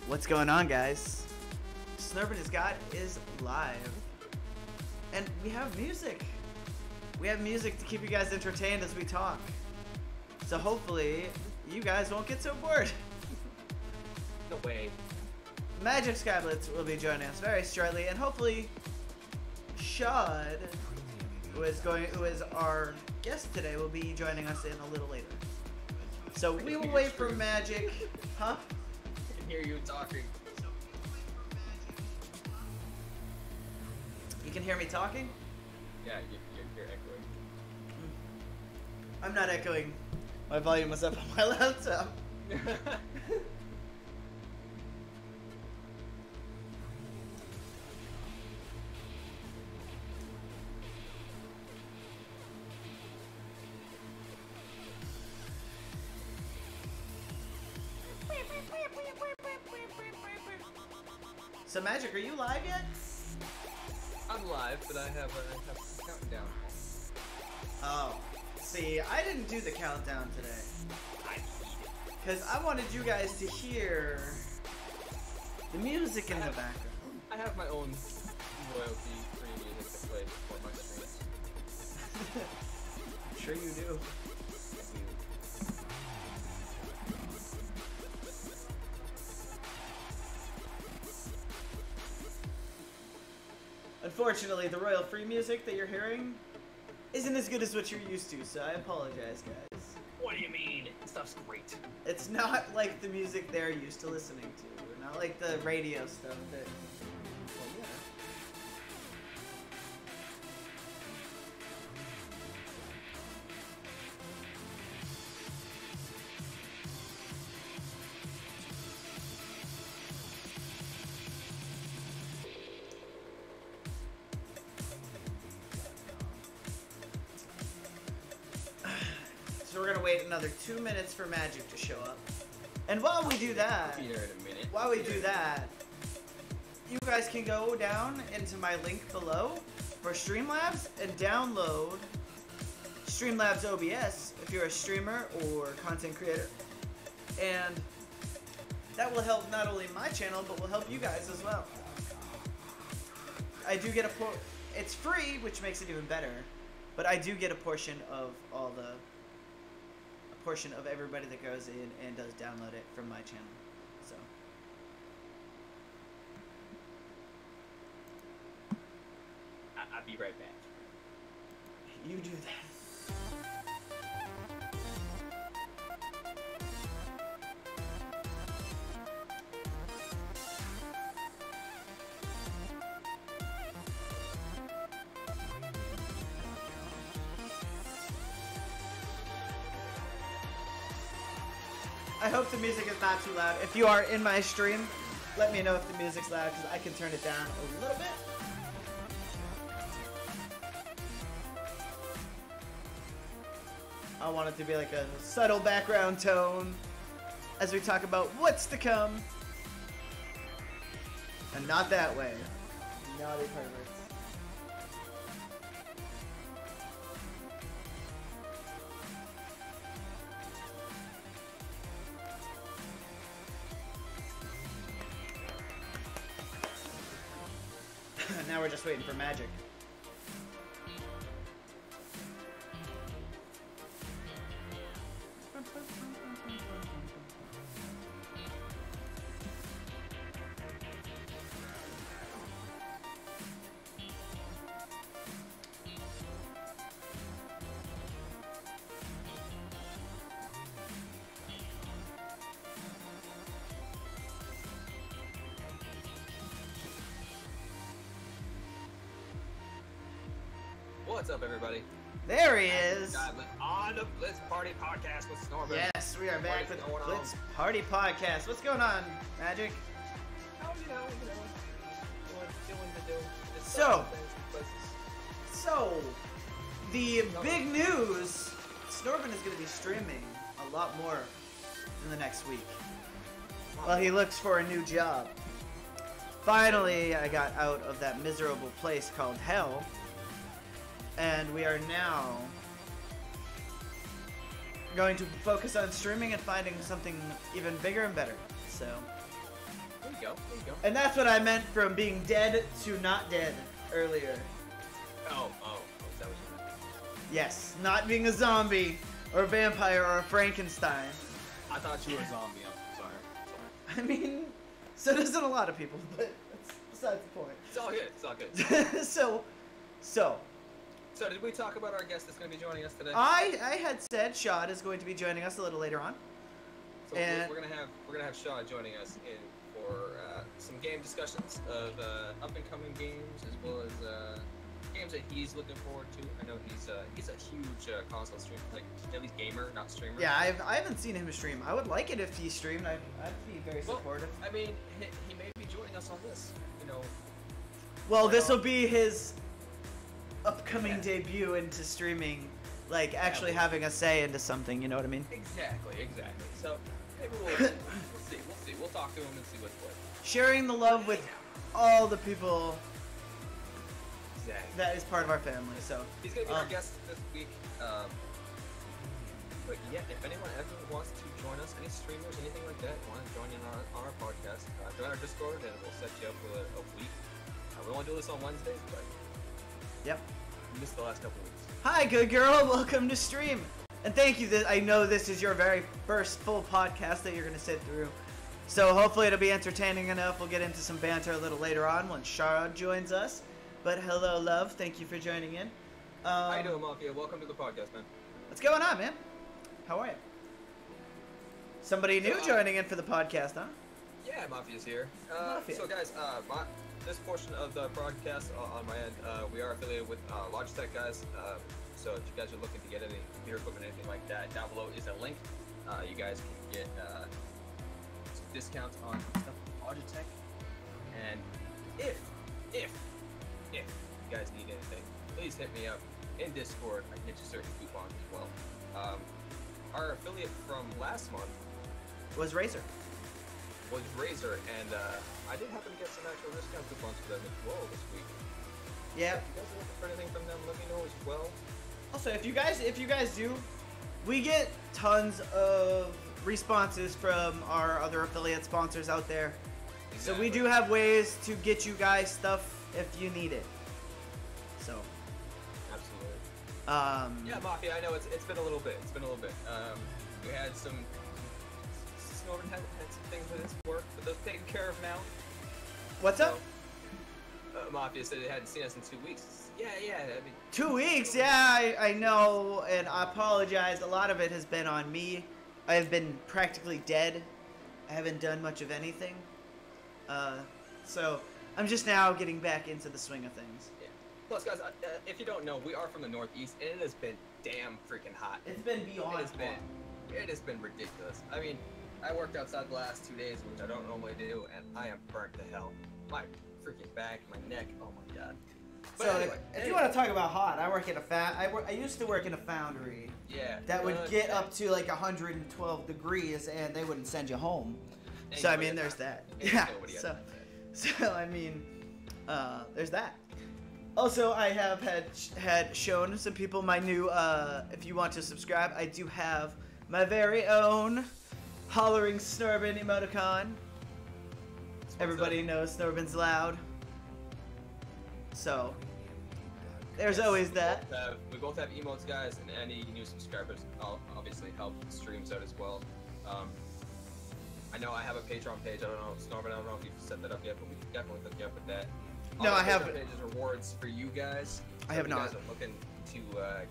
What's going on, guys? Snorbin Is God is live. And we have music. We have music to keep you guys entertained as we talk. So hopefully, you guys won't get so bored. No way. Magic Skyblitz will be joining us very shortly, and hopefully, Shad, who is our guest today, will be joining us in a little later. So we will wait for Magic. Huh? I can hear you talking. You can hear me talking? Yeah, you're echoing. I'm not echoing. My volume was up on my laptop. So Magic, are you live yet? I'm live, but I have a countdown. Oh. See, I didn't do the countdown today. I need it. Because I wanted you guys to hear the music in the background. I have my own royalty-free music to play before my streams. I'm sure you do. Unfortunately, the royal free music that you're hearing isn't as good as what you're used to, so I apologize, guys. What do you mean? Stuff's great. It's not like the music they're used to listening to, or not like the radio stuff that... Well, yeah. So we're gonna wait another 2 minutes for Magic to show up. And while we do that, I'll be here in a minute. while we do that, you guys can go down into my link below for Streamlabs and download Streamlabs OBS if you're a streamer or content creator. And that will help not only my channel, but will help you guys as well. I do get it's free, which makes it even better, but I do get a portion of all the portion of everybody that goes in and does download it from my channel. So I'll be right back. you do that. I hope the music is not too loud. If you are in my stream, let me know if the music's loud because I can turn it down a little bit. I want it to be like a subtle background tone as we talk about what's to come. And not that way. Naughty perverts. Now we're just waiting for Magic. What's up, everybody? There he is! On the Blitz Party Podcast with Snorbin. Yes, we are back with What is going Blitz Party Podcast. What's going on, Magic? Oh, you know, doing the do. Just So- things and places. So, the big news, Snorbin is going to be streaming a lot more in the next week. While he looks for a new job. Finally, I got out of that miserable place called hell. And we are now going to focus on streaming and finding something even bigger and better. So, There you go. There you go. And that's what I meant from being dead to not dead earlier. Oh, is that what you meant? Yes, not being a zombie or a vampire or a Frankenstein. I thought you were a zombie. I'm sorry. I mean, so doesn't a lot of people, but that's besides the point. It's all good. It's all good. So did we talk about our guest that's going to be joining us today? I had said Shad is going to be joining us a little later on. So and we're gonna have Shaw joining us in for some game discussions of up and coming games as well as games that he's looking forward to. I know he's a huge console streamer, like at least gamer, not streamer. Yeah, I haven't seen him stream. I would like it if he streamed. I'd be very supportive. I mean, he may be joining us on this. You know. Well, this will be his upcoming debut into streaming, like actually having a say into something. You know what I mean? Exactly. So maybe we'll see. We'll talk to him and see what's what. Sharing the love with all the people Exactly. that is part of our family. So he's gonna be our guest this week. But yeah, if anyone ever wants to join us, any streamers, anything like that, want to join in on our podcast, join our Discord and we'll set you up with a week. We won't do this on Wednesdays, but yep. We missed the last couple weeks. Hi, good girl. Welcome to stream. And thank you. I know this is your very first full podcast that you're going to sit through. So hopefully it'll be entertaining enough. We'll get into some banter a little later on when Shara joins us. But hello, love. Thank you for joining in. How you doing, Mafia? Welcome to the podcast, man. What's going on, man? How are you? Somebody new joining in for the podcast, huh? Yeah, Mafia's here. Mafia. So, guys, this portion of the broadcast on my end, we are affiliated with Logitech, guys. So if you guys are looking to get any computer equipment, anything like that, down below is a link. You guys can get some discounts on stuff from Logitech. And if you guys need anything, please hit me up in Discord. I can get you certain coupons as well. Our affiliate from last month Was Razer. was Razer, and I did happen to get some actual discount coupons for them as well this week. Yeah. If you guys are looking for anything from them, let me know as well. Also, if you guys do, we get tons of responses from our other affiliate sponsors out there. Exactly. So we do have ways to get you guys stuff if you need it. So. Absolutely. Yeah, Mafia, I know it's been a little bit. We had some. Snorman had some things with his work, but those taken care of now. What's up? Mafia said they hadn't seen us in 2 weeks. Yeah. I mean, 2 weeks, yeah, I know, and I apologize. A lot of it has been on me. I have been practically dead. I haven't done much of anything. So I'm just now getting back into the swing of things. Yeah. Plus, guys, if you don't know, we are from the Northeast, and it has been damn freaking hot. It's been beyond It has been ridiculous. I mean, I worked outside the last 2 days, which I don't normally do, and I am burnt to hell. My freaking back, my neck, oh my god. But so anyway, if you want to talk about hot, I work at I used to work in a foundry. Yeah. That would get up to like 112 degrees, and they wouldn't send you home. Ain't So I nobody mean, got there's time. that. Ain't Yeah. nobody got So, time for that. I mean, there's that. Also, I have had shown some people my new. If you want to subscribe, I do have my very own hollering Snorbin emoticon. Everybody knows Snorbin's loud. So there's always that. We both have emotes, guys, and any new subscribers obviously help the streams out as well. I know I have a Patreon page. I don't know, Snorbin, I don't know if you've set that up yet, but we can definitely hook you up with that. No, I haven't. Pages rewards for you guys. I have not. If you guys are looking to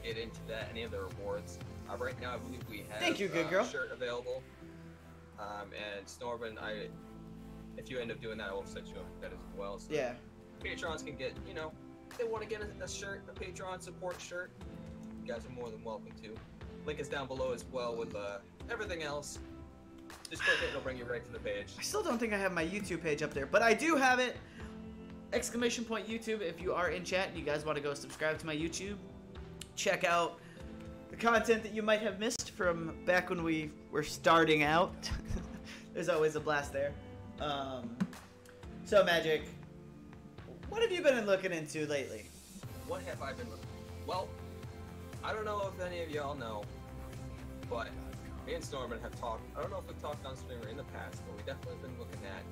get into that, any of the rewards. Right now, I believe we have Thank you, good girl. a shirt available. And Snorbin, if you end up doing that, I will set you up with that as well. So Yeah. Patrons can get, if they want to get a shirt, a Patreon support shirt, you guys are more than welcome to. Link is down below as well with everything else. Just click it, it'll bring you right to the page. I still don't think I have my YouTube page up there, but I do have it. ! YouTube. If you are in chat and you guys want to go subscribe to my YouTube, check out the content that you might have missed from back when we were starting out. There's always a blast there. So Magic, what have you been looking into lately? What have I been looking at? Well, I don't know if any of y'all know, but me and Snorman have talked. I don't know if we've talked on stream or in the past, but we've definitely been looking at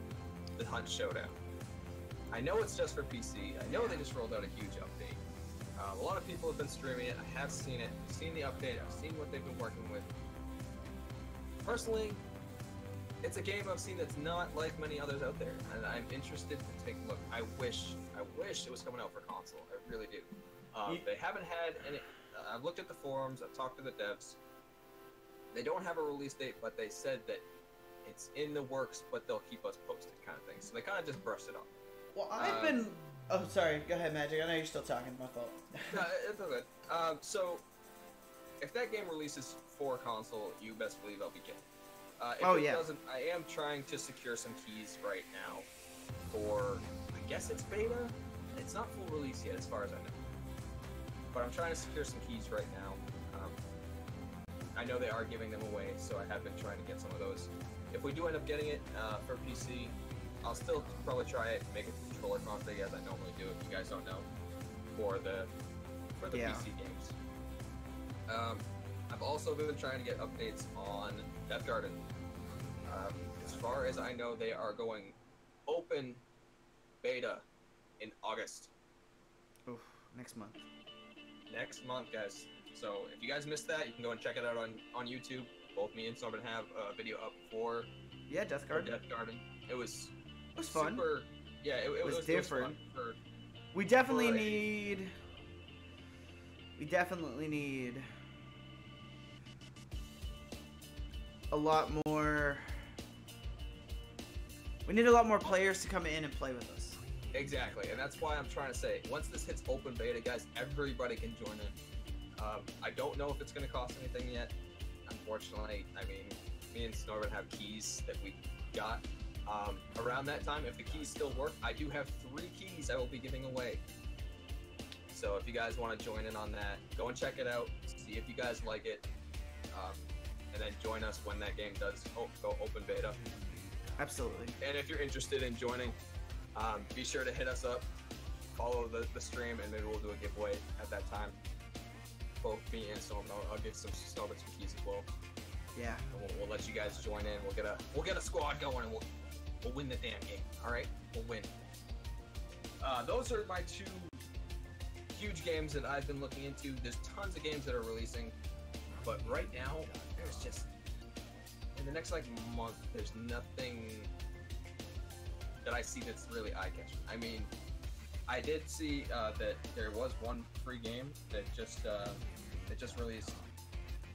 The Hunt Showdown. I know it's just for PC. I know they just rolled out a huge update. A lot of people have been streaming it. I have seen it. I've seen the update. I've seen what they've been working with. Personally, it's a game I've seen that's not like many others out there, and I'm interested to take a look. I wish it was coming out for console. I really do. They haven't had any. I've looked at the forums. I've talked to the devs. They don't have a release date, but they said that it's in the works, but they'll keep us posted, kind of thing. So they kind of just brushed it off. Well, I've been. Oh, sorry. Go ahead, Magic. I know you're still talking. My fault. No, it's all good. So, if that game releases for console, you best believe I'll be getting it. If it doesn't, I am trying to secure some keys right now for, I guess it's beta? It's not full release yet, as far as I know. But I'm trying to secure some keys right now. I know they are giving them away, so I have been trying to get some of those. If we do end up getting it for PC, I'll still probably try it, make a controller config as I normally do, if you guys don't know, for the PC games. I've also been trying to get updates on Death Garden. As far as I know, they are going open beta in August. Oof, next month. Next month, guys. So if you guys missed that, you can go and check it out on YouTube. Both me and Snorbin have a video up for Death Garden. It was fun. Super, yeah, it was different. It was fun We definitely need a lot more. We need a lot more players to come in and play with us. Exactly, and that's why I'm trying to say, once this hits open beta, guys, everybody can join in. I don't know if it's going to cost anything yet. Unfortunately, I mean, me and Snorbin have keys that we got. Around that time, if the keys still work, I do have 3 keys I will be giving away. So if you guys want to join in on that, go and check it out, see if you guys like it, and then join us when that game does go open beta. Absolutely. And if you're interested in joining, be sure to hit us up, follow the stream, and maybe we'll do a giveaway at that time. Both me and Snorbin, I'll give Snorbin some keys as well. Yeah. And we'll let you guys join in. We'll get a squad going, and we'll win the damn game. All right, we'll win. Those are my 2 huge games that I've been looking into. There's tons of games that are releasing, but right now there's just, in the next month, there's nothing that I see that's really eye-catching. I mean, I did see that there was one free game that just released.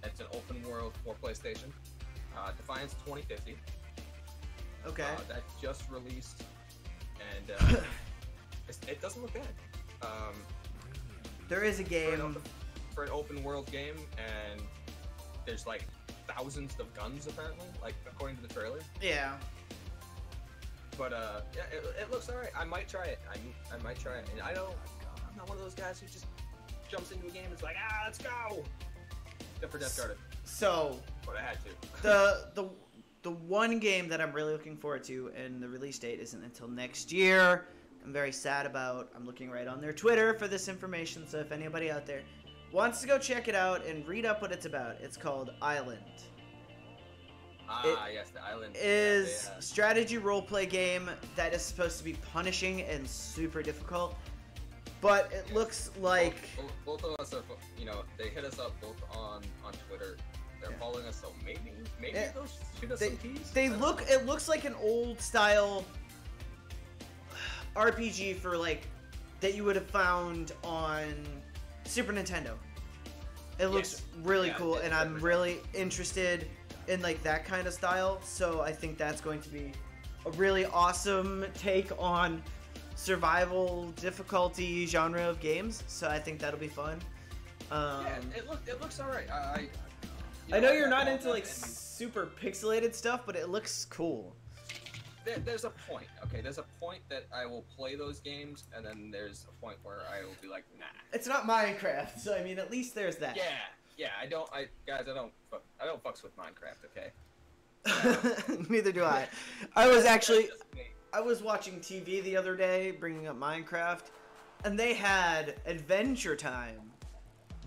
It's an open world for PlayStation. Defiance 2050. Okay. That just released, and it doesn't look bad. There is a game for an open world game, and there's like thousands of guns apparently, like according to the trailer. Yeah. But yeah, it looks alright. I might try it. I might try it. And I'm not one of those guys who just jumps into a game and is like, let's go. Except for Death Garden. So. But I had to. The one game that I'm really looking forward to, and the release date isn't until next year. I'm very sad about. I'm looking right on their Twitter for this information. So if anybody out there wants to go check it out and read up what it's about, it's called Island. Yes, the Island is strategy roleplay game that is supposed to be punishing and super difficult, but it looks like both of us are, they hit us up both on Twitter. They're following us, so maybe they'll shoot us some keys. It looks like an old style RPG for that you would have found on Super Nintendo. It looks really cool, and I'm really interested in that kind of style, so I think that's going to be a really awesome take on survival difficulty genre of games, so I think that'll be fun. It looks alright. I know you're not into super pixelated stuff, but it looks cool. There's a point, okay? There's a point that I will play those games, and then there's a point where I will be like, nah. It's not Minecraft, so I mean, at least there's that. Yeah, I don't fucks with Minecraft, okay? Neither do I. I was watching TV the other day, bringing up Minecraft, and they had Adventure Time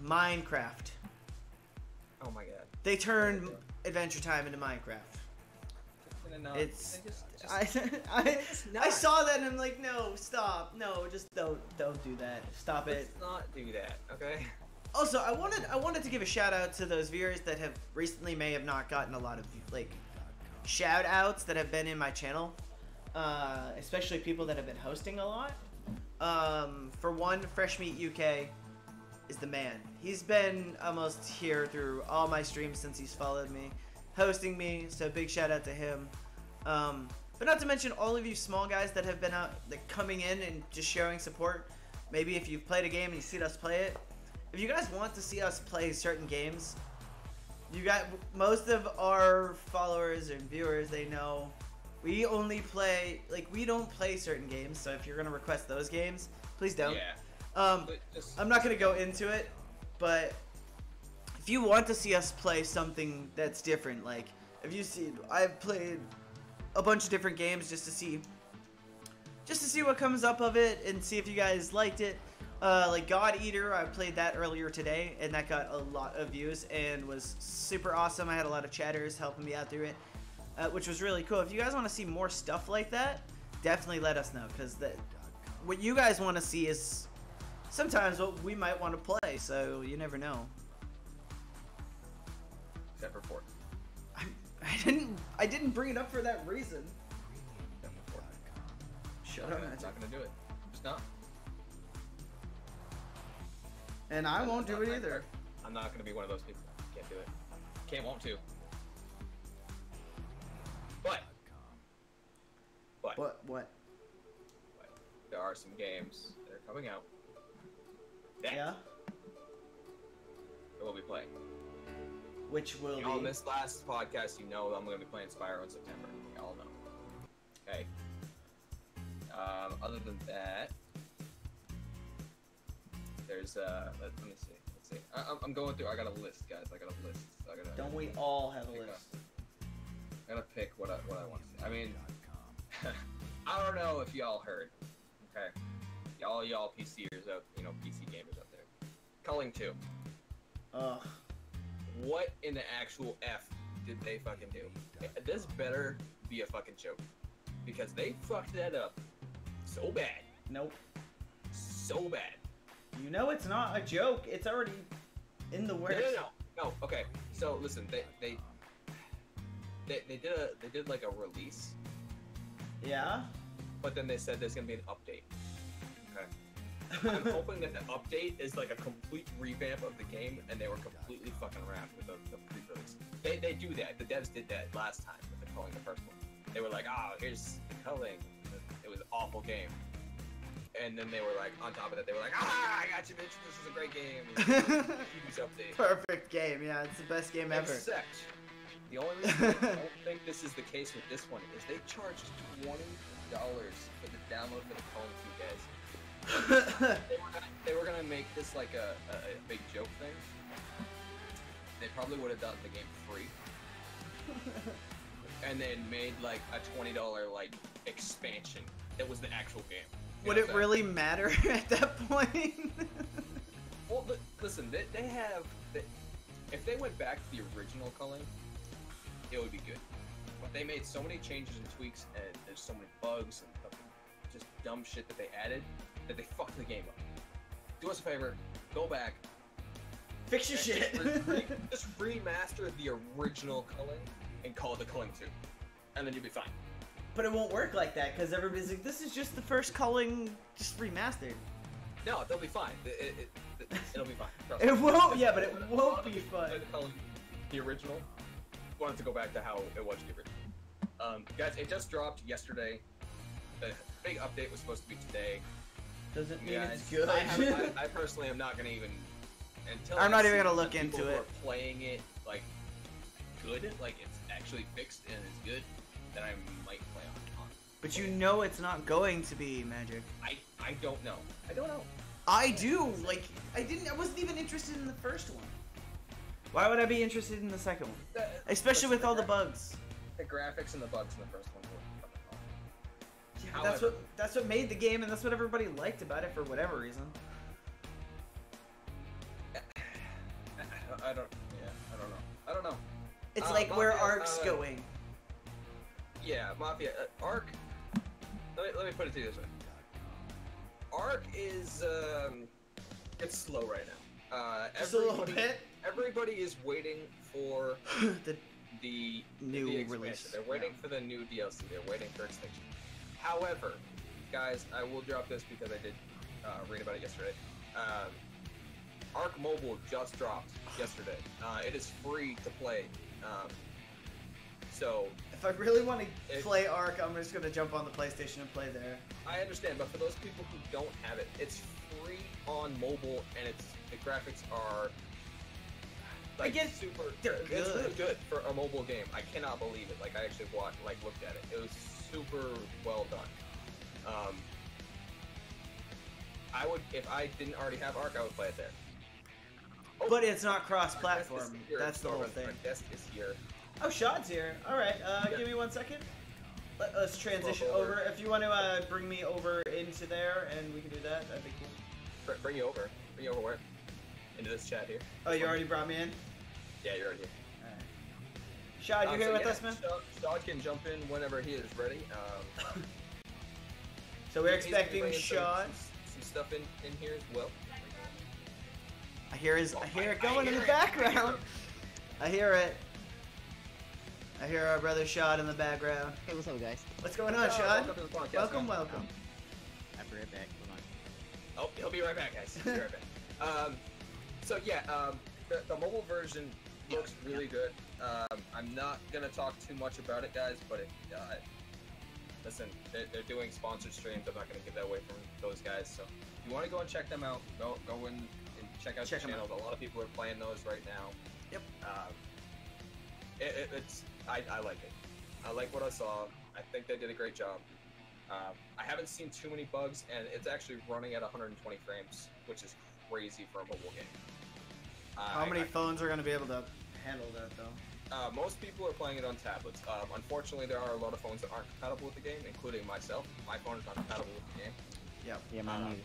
Minecraft. Oh my god. They turned Adventure Time into Minecraft. No, It's just I saw that and I'm like, no, stop, no, just don't do that, stop it. Let's not do that, okay? Also, I wanted to give a shout out to those viewers that have recently may have not gotten a lot of like shout outs that have been in my channel, especially people that have been hosting a lot. For one, Fresh Meat UK is the man. He's been almost here through all my streams since he's followed me, hosting me, so big shout out to him. But not to mention all of you small guys that have been out, like, coming in and just showing support. Maybe if you've played a game and you've seen us play it. If you guys want to see us play certain games, you got most of our followers and viewers, they know we only play, like, we don't play certain games, so if you're gonna request those games, please don't. Yeah. I'm not gonna go into it, but if you want to see us play something that's different, like if you see, I've played a bunch of different games just to see what comes up of it and see if you guys liked it. Like God Eater, I played that earlier today, and that got a lot of views and was super awesome. I had a lot of chatters helping me out through it, which was really cool. If you guys want to see more stuff like that, definitely let us know, because what you guys want to see is sometimes what we might want to play, so you never know. Except for Fortnite. I didn't bring it up for that reason. Except for Fortnite. Shut up, I'm Magic. not gonna do it. Just not. And I won't do it either. I'm not gonna be one of those people. Can't do it. Can't, won't to. But What? there are some games that are coming out that Yeah? we'll be playing. Which will be? On this last podcast, you know I'm gonna be playing Spyro in September. Y'all know. Okay. Other than that, there's let me see. Let's see. I'm going through. I got a list, guys. I got a list. So I gotta. Don't we all have a pick list? I gotta pick what I want to see. I mean, I don't know if y'all heard. Okay, y'all PCers out, PC gamers out there. Culling 2. Ugh. What in the actual F did they fucking do? This better be a fucking joke, because they fucked that up so bad. Nope. So bad. You know it's not a joke. It's already in the works. No. Okay. So listen, they did like a release, Yeah? but then they said there's gonna be an update. Okay. I'm hoping that the update is like a complete revamp of the game, and they were completely fucking around with the pre-release. They do that. The devs did that last time with the Culling, the first one. They were like, here's the Culling. It was an awful game. And then they were like, on top of that, they were like, I got you, bitch. This is a great game. Huge update. Perfect game. Yeah, it's the best game ever. Except, the only reason I don't think this is the case with this one is they charged $20 for the download for the Culling 2, guys. They were gonna make this like a big joke thing. They probably would have done the game free, and then made like a $20 like expansion that was the actual game. Would it really matter at that point? Well, listen, they have. If they went back to the original Culling, it would be good. But they made so many changes and tweaks, and there's so many bugs and fucking just dumb shit that they added that they fucked the game up. Do us a favor, go back, Fix your shit. just remaster the original Culling and call it the Culling 2, and then you'll be fine. But it won't work like that, because everybody's like, this is just the first Culling, just remastered. No, they'll be fine. It'll be fine. Trust It me. won't, yeah, but it won't be fun. The original, wanted to go back to how it was the original. Guys, it just dropped yesterday. The big update was supposed to be today. Doesn't mean Guys, it's good. I personally am not gonna even until I'm not even see gonna look the people into who it. are playing it like good, like it's actually fixed and it's good, then I might play on. But you know it's not going to be, Magic. I don't know. I don't know. I do. Like, I wasn't even interested in the first one. Why would I be interested in the second one? Especially with all the bugs. The graphics and the bugs in the first one were fucking awful. Yeah, that's what made the game, and that's what everybody liked about it for whatever reason. I don't know. It's Uh, like where Mafia, Ark's going. Yeah, Mafia. Ark. Let me put it to you this way. Ark is it's slow right now. Just a little bit. Everybody is waiting for the new the expansion. release. They're waiting for the new DLC. They're waiting for Extinction. However, guys, I will drop this because I did read about it yesterday. Ark Mobile just dropped yesterday. It is free to play. So if I really want to play Ark, I'm just gonna jump on the PlayStation and play there. I understand, but for those people who don't have it, it's free on mobile, and the graphics are like super. They're It's good. really good for a mobile game. I cannot believe it. Like I actually looked at it. It was super well done. I would, if I didn't already have Ark, I would play it there. Oh, But it's not cross-platform. That's the whole thing. My desk is here. Oh, Shad's here. All right, give me 1 second. Let's transition over. If you want to bring me over into there, and we can do that, that'd be cool. Bring you over. Bring you over where? Into this chat here. Oh, you already brought me in? Yeah, you're already here. All right. Shad, you here with us, man? Shad can jump in whenever he is ready. So we're expecting Shad. Some stuff in here as well. I hear it going in the background. I hear it. I hear our brother Shad in the background. Hey, what's up, guys? What's going on, Shad? Welcome to the podcast, Welcome, man. welcome. I'll be right back. Hold on. Oh, he'll be right back, guys. He'll be right back. So yeah, the mobile version looks really good. I'm not gonna talk too much about it, guys, but listen, they're doing sponsored streams. I'm not gonna give that away from those guys. So if you want to go and check them out, go in and check out the channels. A lot of people are playing those right now. Yep. I like it. I like what I saw. I think they did a great job. I haven't seen too many bugs, and it's actually running at 120 frames, which is crazy for a mobile game. How many phones are going to be able to handle that, though? Most people are playing it on tablets. Unfortunately, there are a lot of phones that aren't compatible with the game, including myself. My phone is not compatible with the game. Yep. Yeah, mine neither.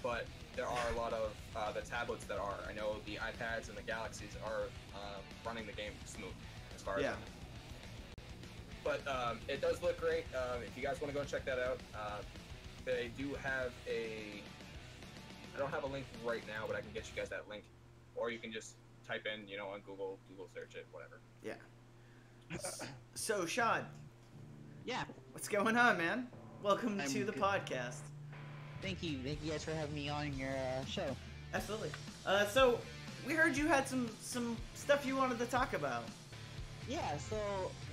But there are a lot of the tablets that are. I know the iPads and the Galaxies are running the game smooth as far as I know. But it does look great. If you guys want to go and check that out, they do have a... I don't have a link right now, but I can get you guys that link. Or you can just type in, on Google search it, whatever. Yeah. So, Shad. Yeah. What's going on, man? Welcome to the podcast. Thank you guys for having me on your show. Absolutely. So, we heard you had some stuff you wanted to talk about. Yeah, so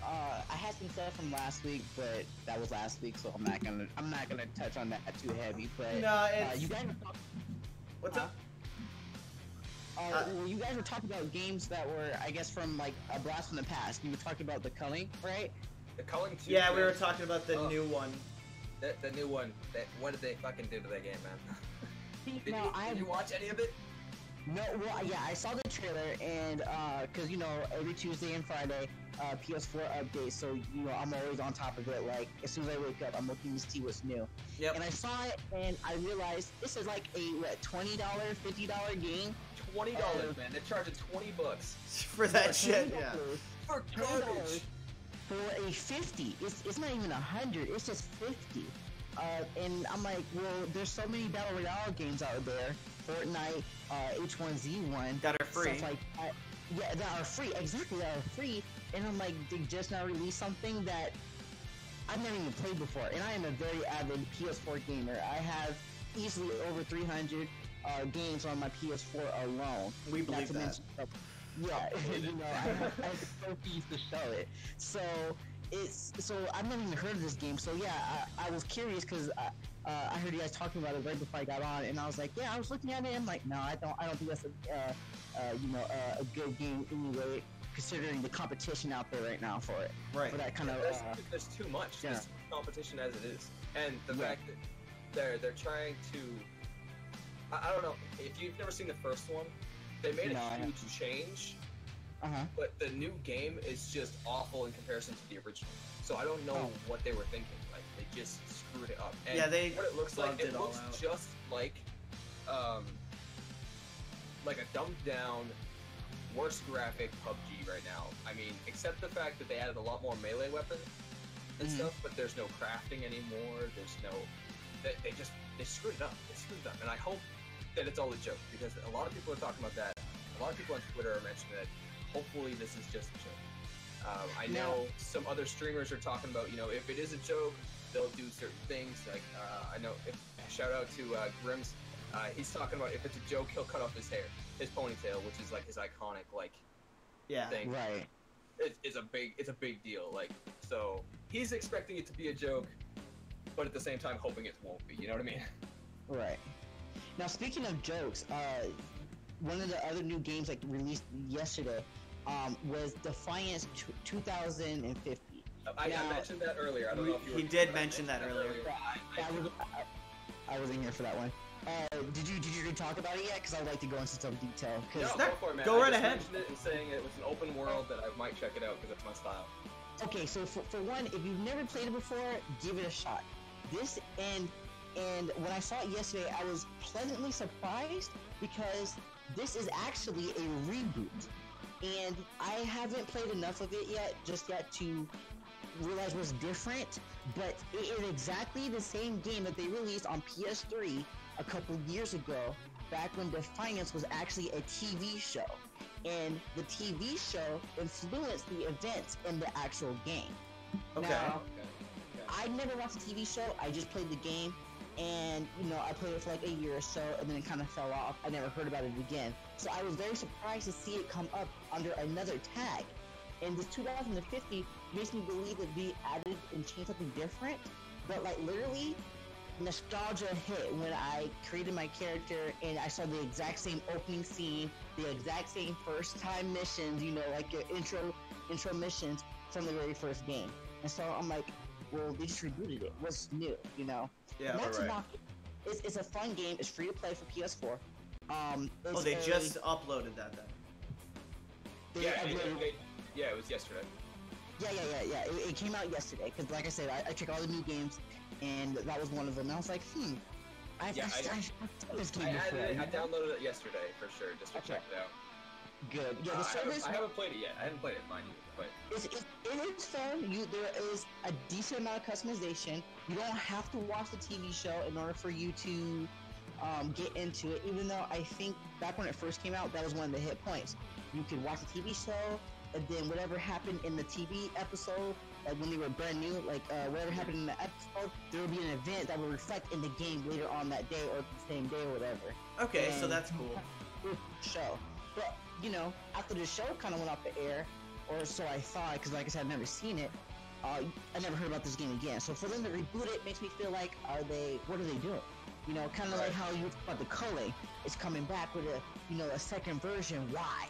I had some stuff from last week, but that was last week, so I'm not gonna touch on that too heavy. But no, it's... you guys. What's up? Well, you guys were talking about games that were, I guess, from like a blast from the past. You were talking about the Culling, right? The Culling 2. Yeah, we were talking about the new one. The new one. What did they fucking do to that game, man? Did you watch any of it? No, well, yeah, I saw the trailer, and because every Tuesday and Friday, PS4 updates, so I'm always on top of it. Like as soon as I wake up, I'm looking to see what's new. Yep. And I saw it, and I realized this is like a $20, $50 game. $20, man. They're charging $20 for that shit. Yeah. For garbage. For a 50, it's not even 100. It's just 50. And I'm like, well, there's so many battle royale games out there. Fortnite, H1Z1 that are free. Stuff like that. Yeah, that are free. Exactly, that are free. And I'm like, they just now released something that I've never even played before. And I am a very avid PS4 gamer. I have easily over 300 games on my PS4 alone. We believe that. Yeah, I have the trophies to show it. So I've never even heard of this game. So yeah, I was curious because I heard you guys talking about it right before I got on, and I was like, yeah, I was looking at it, and I'm like, no, I don't think that's a good game anyway, considering the competition out there right now for it. Right. For that kind of. There's too much. Yeah. There's competition as it is, and the fact that they're trying to. I don't know if you've never seen the first one. They made a huge change, but the new game is just awful in comparison to the original. So I don't know what they were thinking. Like they just screwed it up. And yeah, what it looks like, it looks just like a dumbed down, worse graphic PUBG right now. I mean, except the fact that they added a lot more melee weapons. and stuff, but there's no crafting anymore. There's no, they screwed it up. They screwed it up, and I hope that it's all a joke, because a lot of people are talking about that. A lot of people on Twitter are mentioning that. Hopefully, this is just a joke. I know some other streamers are talking about, if it is a joke, they'll do certain things. Like I know, shout out to Grims. He's talking about if it's a joke, he'll cut off his hair, his ponytail, which is like his iconic thing. Right. It's a big deal. Like, so he's expecting it to be a joke, but at the same time hoping it won't be. You know what I mean? Right. Now, speaking of jokes, one of the other new games like released yesterday was Defiance 2050. I mentioned that earlier. I don't know if you were. He did mention that earlier. I wasn't here for that one. Did you talk about it yet? Because I'd like to go into some detail. No, go for it, man. Go right I just ahead. mentioned it and saying it was an open world that I might check it out because it's my style. Okay, so for one, if you've never played it before, give it a shot. This and when I saw it yesterday, I was pleasantly surprised because this is actually a reboot, and I haven't played enough of it yet to realize what's different. But it is exactly the same game that they released on PS3 a couple years ago, back when Defiance was actually a TV show, and the TV show influenced the events in the actual game. Okay. Now, I never watched the TV show. I just played the game, and I played it for like a year or so, and then it kind of fell off. I never heard about it again. So I was very surprised to see it come up under another tag. And this 2050 makes me believe that they added and changed something different. But like literally, nostalgia hit when I created my character and I saw the exact same opening scene, the exact same first time missions, like your intro missions from the very first game. And so I'm like, well, they just rebooted it. What's new, Yeah, it's a fun game. It's free to play for PS4. They just uploaded that then. Yeah, it was yesterday. Yeah. It came out yesterday because, like I said, I checked all the new games, and that was one of them. And I was like, I downloaded it yesterday for sure, just to check it out. Good. Yeah, the service. I haven't played it yet. I haven't played it, mind you, but it is fun. There is a decent amount of customization. You don't have to watch the TV show in order for you to get into it. Even though I think back when it first came out, that was one of the hit points. You could watch the TV show, and then whatever happened in the TV episode, like when they were brand new, whatever happened in the episode, there will be an event that will reflect in the game later on that day or the same day or whatever. Okay, so that's cool. Show. But, after the show kind of went off the air, or so I thought, because like I said, I've never seen it, I never heard about this game again. So for them to reboot it makes me feel like, what are they doing? Kind of like how you about the culling. It's coming back with a second version. Why?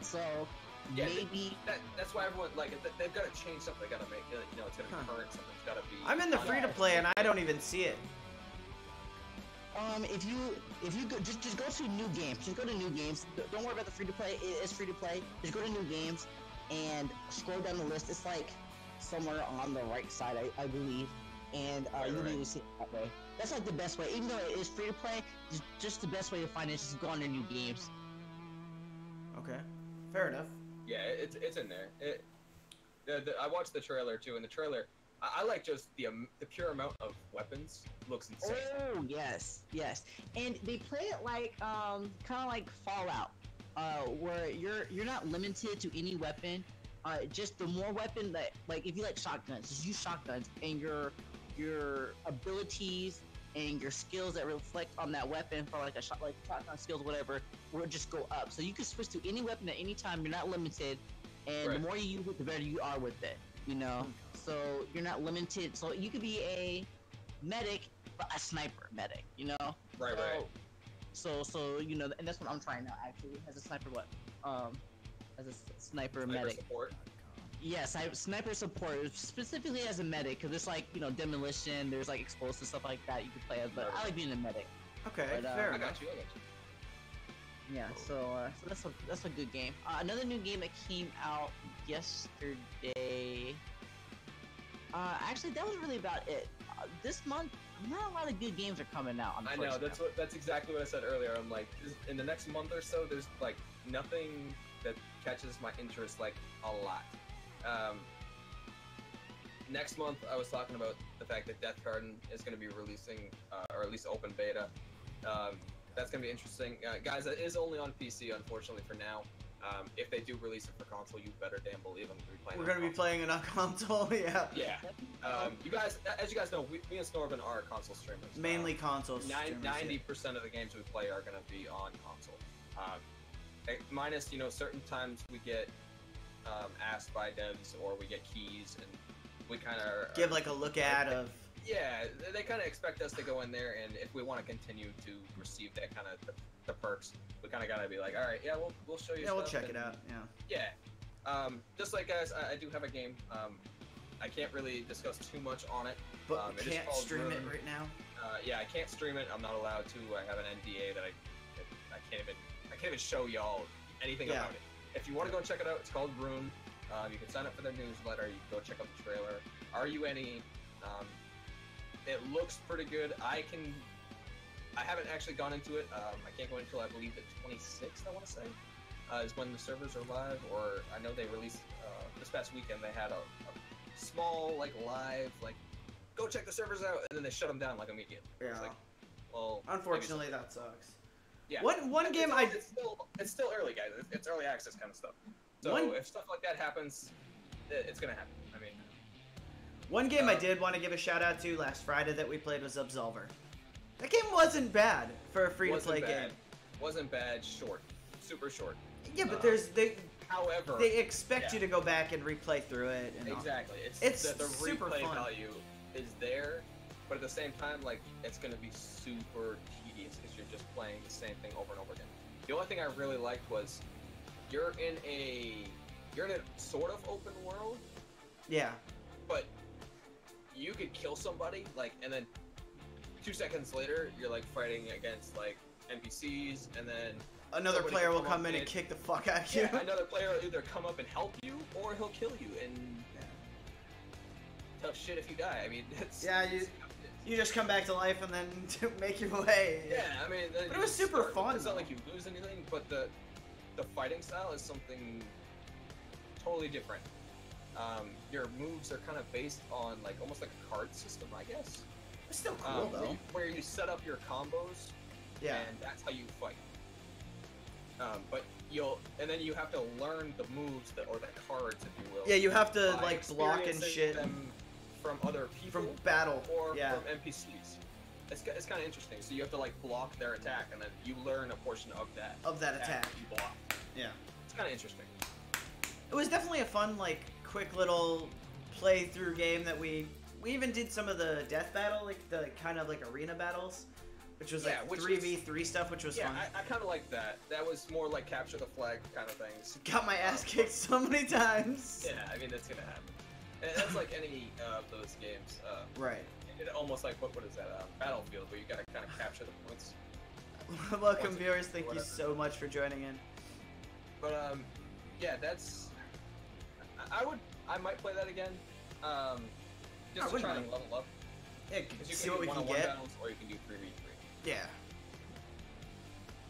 So yeah, maybe that's why everyone they've got to change something. They got to make it. It's got to be current. Something's got to be. I'm in the free to play and I don't even see it. If you go, just go to new games. Just go to new games. Don't worry about the free to play. It's free to play. Just go to new games and scroll down the list. It's like somewhere on the right side, I believe, and you'll be able to see it that way. That's like the best way. Even though it is free to play, just the best way to find it is just go on to new games. Okay, fair enough. Yeah, it's in there. I watched the trailer too, and the trailer, I like just the pure amount of weapons looks insane. Oh yes, and they play it like kind of like Fallout, where you're not limited to any weapon. Just the more weapon that, like, if you like shotguns, just use shotguns, and your abilities and your skills that reflect on that weapon for like shotgun skills, whatever, will just go up. So you can switch to any weapon at any time. You're not limited, and the more you use it, the better you are with it. So you're not limited. So you could be a medic, but a sniper medic. Right. So and that's what I'm trying now. Actually, as a sniper, as a sniper medic. Support. Yes, sniper support, specifically as a medic, because there's like, demolition, there's like explosive stuff like that you can play as, but I like being a medic. Okay, but, fair I enough. got you. Yeah, so that's a good game. Another new game that came out yesterday. Actually, that was really about it. This month, not a lot of good games are coming out. I know, that's exactly what I said earlier. I'm like, in the next month or so, there's like nothing that catches my interest like a lot. next month, I was talking about the fact that Death Garden is going to be releasing, or at least open beta. That's going to be interesting. Guys, it is only on PC, unfortunately, for now. If they do release it for console, you better damn believe I'm going to be playing. We're gonna be playing it on console, yeah. Yeah. You guys, as you guys know, me and Snorban are console streamers. Mainly console streamers. 90% of the games we play are going to be on console. Minus, certain times we get asked by devs or we get keys and we kind of give like a look at of. Yeah, they kind of expect us to go in there, and if we want to continue to receive that kind of the perks, we kind of gotta be like, all right, yeah, we'll show you. Yeah, we'll check it out. Yeah. Yeah. Just like guys, I do have a game. I can't really discuss too much on it. But it can't stream it right now. Yeah, I can't stream it. I'm not allowed to. I have an NDA that I can't even show y'all anything about it. If you want to go check it out, it's called Rune. You can sign up for their newsletter. You can go check out the trailer. RUNE. It looks pretty good. I haven't actually gone into it. I can't go until I believe the 26th. I want to say is when the servers are live. Or I know they released this past weekend. They had a small live go check the servers out, and then they shut them down immediately. Yeah. It's well, unfortunately, that sucks. Yeah. One game it's still early, guys. It's early access kind of stuff. So if stuff like that happens, it's gonna happen. I mean. One game I did want to give a shout out to last Friday that we played was Absolver. That game wasn't bad for a free-to-play game. Wasn't bad. Short, super short. Yeah, but however, they expect you to go back and replay through it. And exactly. It's the super replay fun. value is there, but at the same time, it's gonna be super tedious because you're just playing the same thing over and over again. The only thing I really liked was you're in a sort of open world. Yeah. But you could kill somebody, and then 2 seconds later, you're fighting against NPCs, and then another player will come in and kick the fuck out of you. Yeah, another player will either come up and help you, or he'll kill you. And tough shit if you die. I mean, it's you just come back to life and then make your way. Yeah, I mean, but it was super fun. It's not like you lose anything, but the fighting style is something totally different. Your moves are kind of based on almost like a card system, I guess. It's still cool though. Where you set up your combos, and that's how you fight. But then you have to learn the moves or the cards, if you will. Yeah, you have to block and shit. Them from other people, from battle, or from NPCs. It's kind of interesting. So you have to block their attack, and then you learn a portion of that attack. You block. Yeah, it's kind of interesting. It was definitely a fun quick little playthrough game that we even did some of the death battle, the kind of arena battles, which was 3v3 stuff, which was fun. I kind of like that. That was more capture the flag kind of things. Got my ass kicked so many times. Yeah, I mean that's gonna happen. And that's like any of those games. Right. It almost what is that? Battlefield, where you gotta kind of capture the points. Welcome viewers, thank you so much for joining in. But yeah, that's. I might play that again. Just to try and level up. Yeah, see what we can get. Battles, or you can do 3v3. Yeah.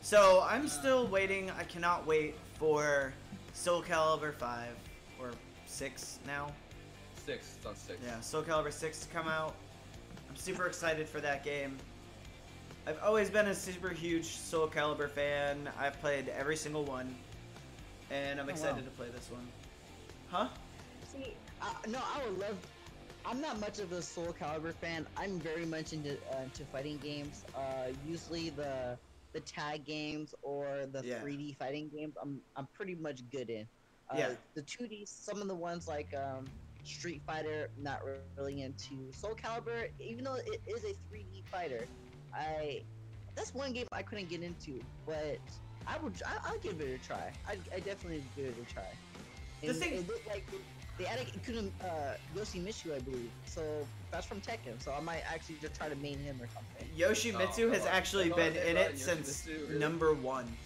So I'm still waiting. I cannot wait for Soul Calibur 5 or 6 now. 6. It's on 6. Yeah, Soul Calibur 6 to come out. I'm super excited for that game. I've always been a super huge Soul Calibur fan. I've played every single one, and I'm excited to play this one. Huh? See, no, I would love. I'm not much of a Soul Calibur fan. I'm very much into fighting games. Usually the tag games or the 3D fighting games. I'm pretty much good in. The 2D, some of the ones like Street Fighter, not really into. Soul Calibur, even though it is a 3D fighter, that's one game I couldn't get into. But I'll give it a try. I definitely give it a try. And the thing, it looked like they added Yoshimitsu, I believe. So that's from Tekken. So I might actually just try to main him or something. Yoshimitsu has actually been in it since number 1.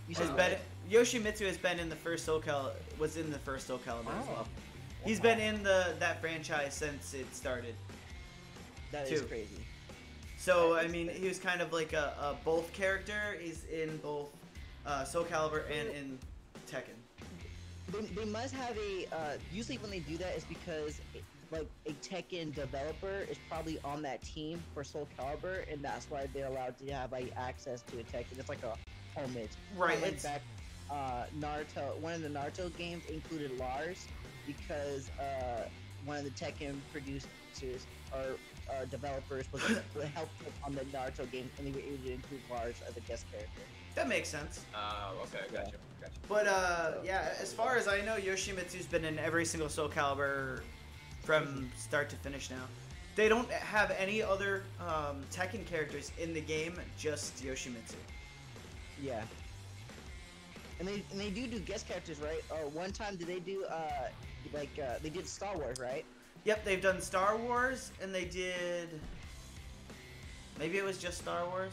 Yoshimitsu has been in the first Soul Calibur. Was in the first Soul Calibur as well. He's been in that franchise since it started. That is crazy. So I mean, he was kind of like a both character. He's in both Soul Calibur and in Tekken. they must have a usually when they do that is because like a Tekken developer is probably on that team for Soul Calibur, and that's why they're allowed to have like access to a Tekken. It's like a homage. Right, Like it's- back, Naruto. One of the Naruto games included Lars because one of the Tekken producers or developers was helped on the Naruto games, and they were able to include Lars as a guest character. That makes sense. Okay, gotcha. But yeah, as far as I know, Yoshimitsu's been in every single Soul Calibur from start to finish now. They don't have any other Tekken characters in the game, just Yoshimitsu. Yeah. And they do guest characters, right? One time did they do they did Star Wars, right? Yep, they've done Star Wars, and they did... Maybe it was just Star Wars?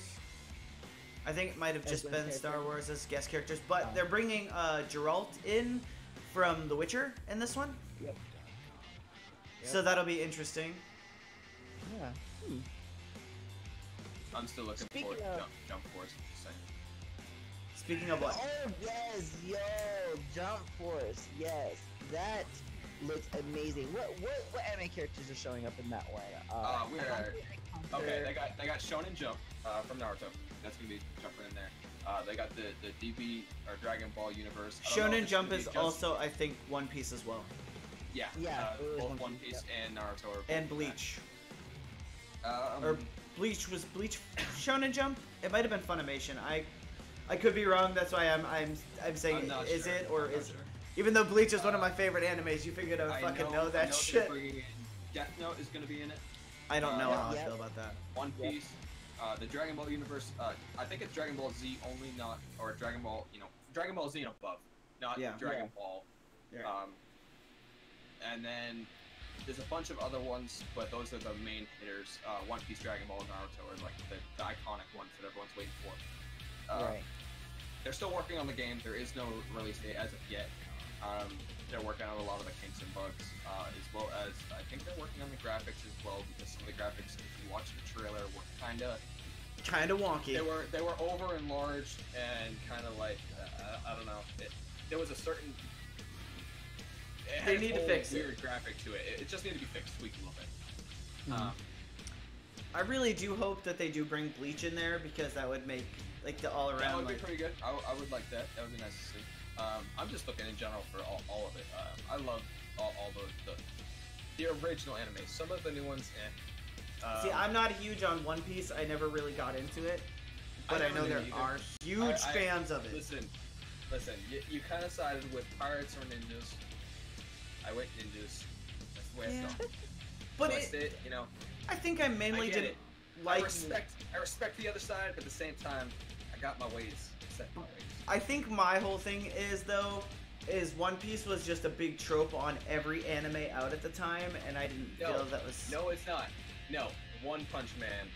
I think it might have As just guest been character? Star Wars as guest characters, but Oh. they're bringing Geralt in from The Witcher in this one. Yep. So that'll be interesting. Yeah. I'm still looking Speaking for of- Jump Force. Just saying. Speaking of what? Oh yes, yo, Jump Force, yes, that looks amazing. What anime characters are showing up in that one? We are okay. They got Shonen Jump from Naruto. That's gonna be jumping in there. They got the DB or Dragon Ball universe. I don't know if Shonen it's Jump gonna be is just- also, I think, One Piece as well. yeah Yeah, it is both One One Piece, Piece and Naruto are both And that. Bleach. Um, Or Bleach was Bleach Shonen Jump? It might have been Funimation. I could be wrong. That's why I'm saying I'm not is sure. it or I'm not is sure. even though Bleach is one of my favorite animes, you figured I would fucking know that they're shit. bringing in Death Note is gonna be in it. I don't know how I Yep. feel about that. One Yep. Piece, the Dragon Ball universe. I think it's Dragon Ball Z only, not or Dragon Ball. Dragon Ball Z and above, not Yeah. Dragon Yeah. Ball. Yeah. And then there's a bunch of other ones, but those are the main hitters. One Piece, Dragon Ball, and Naruto are like the iconic ones that everyone's waiting for. right. They're still working on the game. There is no release date as of yet. They're working on a lot of the kinks and bugs, as well as I think they're working on the graphics as well, because some of the graphics, if you watch the trailer, were kind of Wonky. they were over enlarged and kind of like I don't know. There was a certain it They had need its to own fix it. weird graphic to it. It just needed to be fixed, tweaked a little bit. Mhm. I really do hope that they do bring Bleach in there because that would make like the all That around would be like pretty good. I would like that. That would be nice to see. I'm just looking in general for all of it. I love all the original anime. Some of the new ones, See, I'm not huge on One Piece. I never really got into it, but I, never know did there either. are huge fans of it. Listen. You kind of sided with pirates or ninjas. I went ninjas. That's the way I Yeah. felt. But That's it. I think I mainly I get didn't it. like. I respect the other side, but at the same time, I got my ways. Set my ways. I think my whole thing is One Piece was just a big trope on every anime out at the time, and I didn't feel that was. No, it's not. No, One Punch Man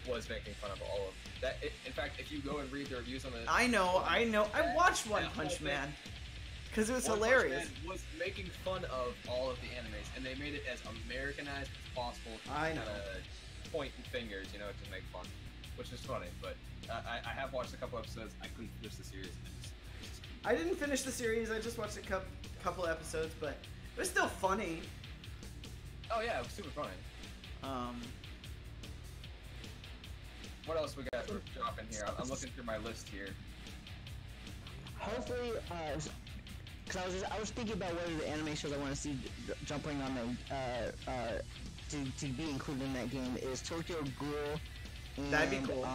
was making fun of all of that. In fact, if you go and read the reviews on the, I know. I watched One that Punch whole Man because it was One hilarious. Punch Man was making fun of all of the animes, and they made it as Americanized as possible. I know. Pointing fingers, to make fun, which is funny. But I have watched a couple episodes. I couldn't finish the series. I didn't finish the series. I just watched a couple episodes, but it was still funny. Oh yeah, it was super funny. What else we got for dropping here? I'm looking through my list here. Hopefully, because I was thinking about whether the anime shows I want to see jumping on the to be included in that game is Tokyo Ghoul. And, That'd be cool.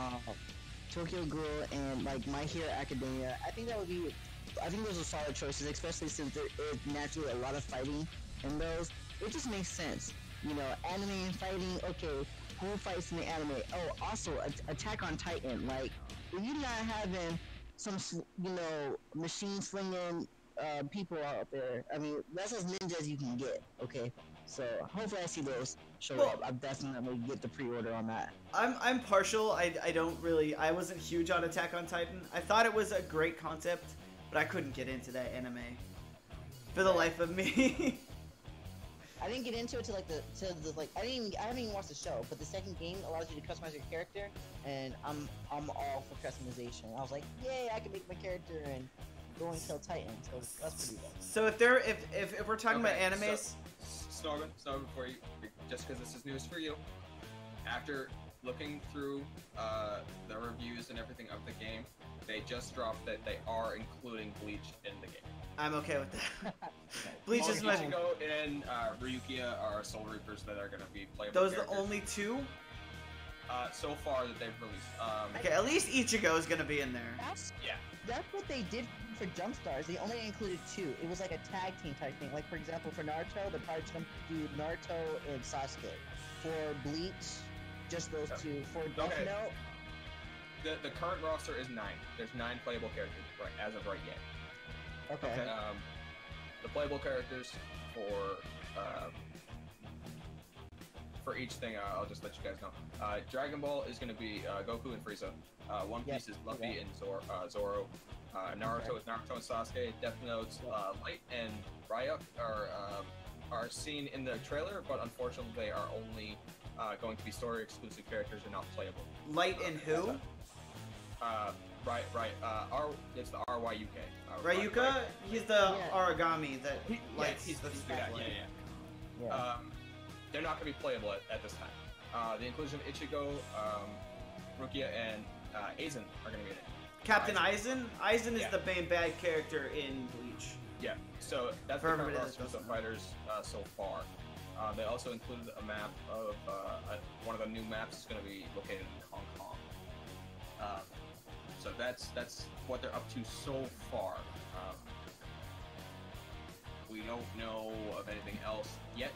Tokyo Ghoul and like My Hero Academia. I think those are solid choices, especially since there is naturally a lot of fighting in those. It just makes sense, anime and fighting. Okay, who fights in the anime? Oh, also Attack on Titan. Like, if you're not having some, machine slinging people out there. I mean, that's as ninja as you can get. Okay, so hopefully I see those show Well- up. I'll definitely get the pre-order on that. I'm partial. I wasn't huge on Attack on Titan. I thought it was a great concept, but I couldn't get into that anime for the life of me. I didn't get into it till I haven't even watched the show, but the second game allows you to customize your character, and I'm all for customization. I was like, yay, I can make my character, and Going Tail Titan, so that's pretty good. So if we're talking about animes, Snorman, before you, just because this is news for you, after looking through the reviews and everything of the game, they just dropped that they are including Bleach in the game. I'm okay with that. Bleach is my. Ichigo and Ryukia are Soul Reapers that are going to be playable. Those are characters. the only two. So far that they've released. Okay, at least Ichigo is gonna be in there. That's what they did for Jumpstars. They only included 2. It was like a tag team type thing. Like for example, for Naruto, they're probably just gonna do Naruto and Sasuke. For Bleach, just those 2. For Death Note, the current roster is 9. There's 9 playable characters as of right yet. okay. The playable characters for each thing, I'll just let you guys know. Dragon Ball is going to be Goku and Frieza. One Piece is Luffy and Zoro. Naruto is Naruto and Sasuke. Death Note's Light and Ryuk are seen in the trailer, but unfortunately they are only going to be story exclusive characters and not playable. Light and who? It's the RYUK. Ryuka? He's the origami that lights. He's the guy. Yeah. They're not going to be playable at this time. The inclusion of Ichigo, Rukia, and Aizen are going to be in it. Captain Aizen? Aizen is the main bad character in Bleach. Yeah, so that's the current roster of the fighters so far. They also included a map of one of the new maps is going to be located in Hong Kong. So that's what they're up to so far. We don't know of anything else yet.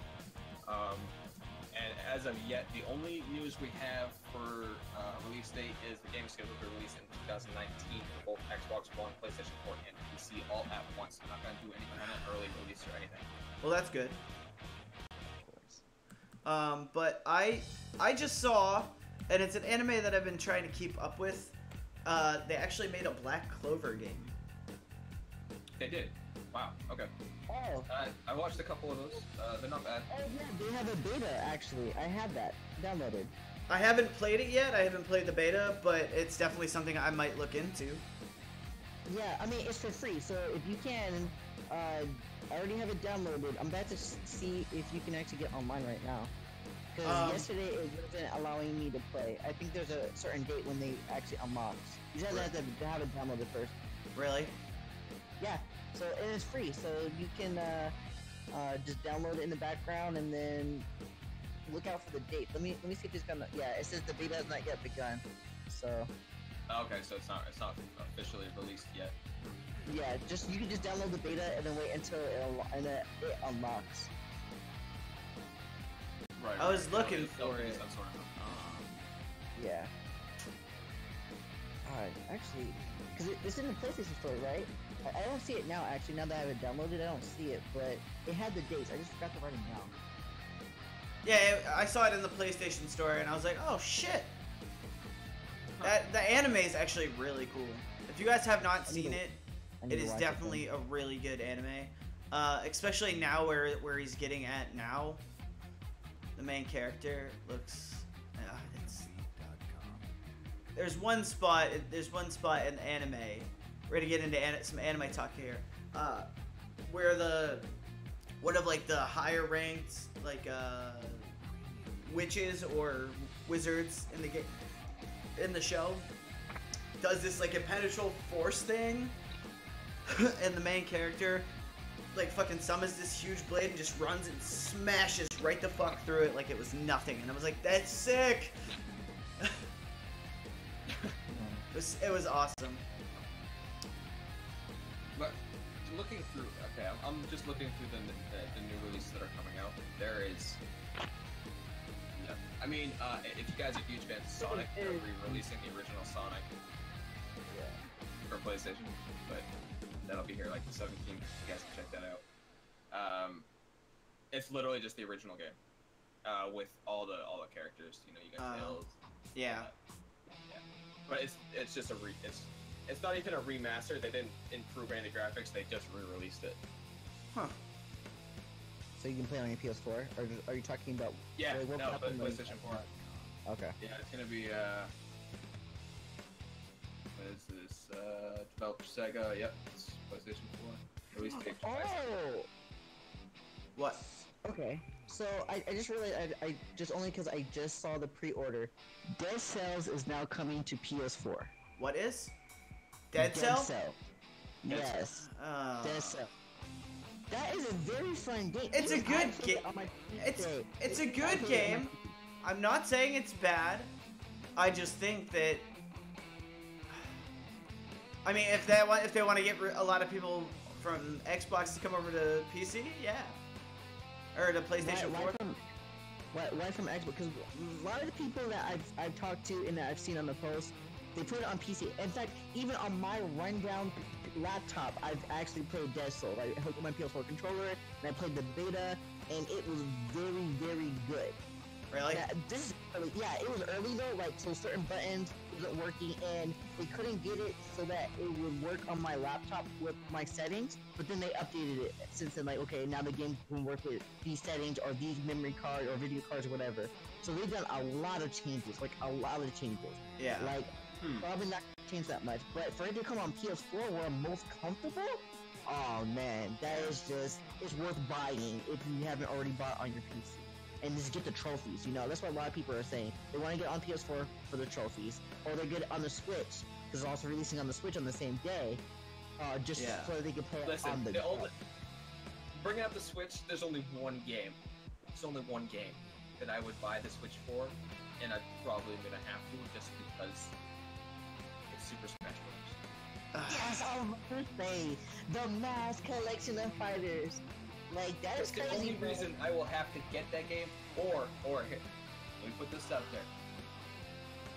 And as of yet, the only news we have for release date is the game is scheduled to release in 2019 for both Xbox One, PlayStation 4, and PC all at once. I'm not going to do any kind of early release or anything. Well, that's good. But I just saw, and it's an anime that I've been trying to keep up with. They actually made a Black Clover game. They did. Wow. Okay. Oh. I watched a couple of those. They're not bad. Oh yeah, they have a beta actually. I have that downloaded. I haven't played it yet. I haven't played the beta, but it's definitely something I might look into. Yeah, I mean it's for free, so if you can, I already have it downloaded. I'm about to see if you can actually get online right now. Because yesterday it wasn't allowing me to play. I think there's a certain date when they actually unlocks. You just have to have it downloaded first. Really? Yeah. So and it's free, so you can just download it in the background and then look out for the date. Let me see if it's gonna. Yeah, it says the beta has not yet begun. So. Okay, so it's not officially released yet. Yeah, you can just download the beta and then wait until it unlocks. Right. I was looking for it. Yeah. Actually, because it's in the PlayStation Store, right? I don't see it now, actually. Now that I have it downloaded, I don't see it, but it had the dates. I just forgot to write them down. Yeah, I saw it in the PlayStation Store, and I was like, oh, shit. The anime is actually really cool. If you guys have not seen it, it is definitely a really good anime. Especially now where he's getting at now. The main character looks... There's one spot in the anime. We're gonna get into some anime talk here. Where one of like the higher ranked witches or wizards in the show does this like impenetrable force thing, and the main character like fucking summons this huge blade and just runs and smashes right the fuck through it like it was nothing. And I was like, that's sick. It was awesome. But looking through, okay, I'm just looking through the new releases that are coming out. There is, yeah. I mean, if you guys are huge fans of Sonic, they're re-releasing the original Sonic for PlayStation, but that'll be here like the 17th. You guys can check that out. It's literally just the original game with all the characters. You know, you got Tails. Yeah. But it's just it's not even a remaster. They didn't improve any graphics. They just re-released it. Huh. So you can play it on your PS4, or are you talking about? Yeah, no, PlayStation 4. Okay. Yeah, it's gonna be. is this? Developer Sega. Yep, it's PlayStation 4. Release date. Oh. What? Okay. So I just realized I just only because I just saw the pre-order. Dead Cells is now coming to PS4. What is? Dead Cell? Dead Yes. Oh. Dead Cell. That is a very fun game. It's a good game. It's It's a good game. I'm not saying it's bad. I just think that. I mean, if they want to get a lot of people from Xbox to come over to PC, yeah, or to PlayStation 4. Why from Xbox? Because a lot of the people that I've talked to and that I've seen on the post, they put it on PC. In fact, even on my rundown laptop, I've actually played Dead Cells. I hooked up my PS4 controller and I played the beta, and it was very, very good. Really? Yeah, this is early. Yeah, it was early though. Like, so certain buttons wasn't working, and they couldn't get it so that it would work on my laptop with my settings. But then they updated it since then. Like, okay, now the game can work with these settings or these memory card or video cards or whatever. So they've done a lot of changes. Like a lot of changes. Yeah. Like probably not change that much, but for it to come on PS4 where I'm most comfortable. Oh man, that is just, it's worth buying if you haven't already bought on your PC. And just get the trophies, you know. That's what a lot of people are saying. They want to get on PS4 for the trophies, or they get it on the Switch because it's also releasing on the Switch on the same day, just so they can play it on the. Bringing up the Switch, there's only one game. There's only one game that I would buy the Switch for, and I'm probably gonna have to just because it's Super Smash Bros. Yes, I was going to say the mass collection of fighters. Like, that is crazy. The only reason I will have to get that game, or here, let me put this out there.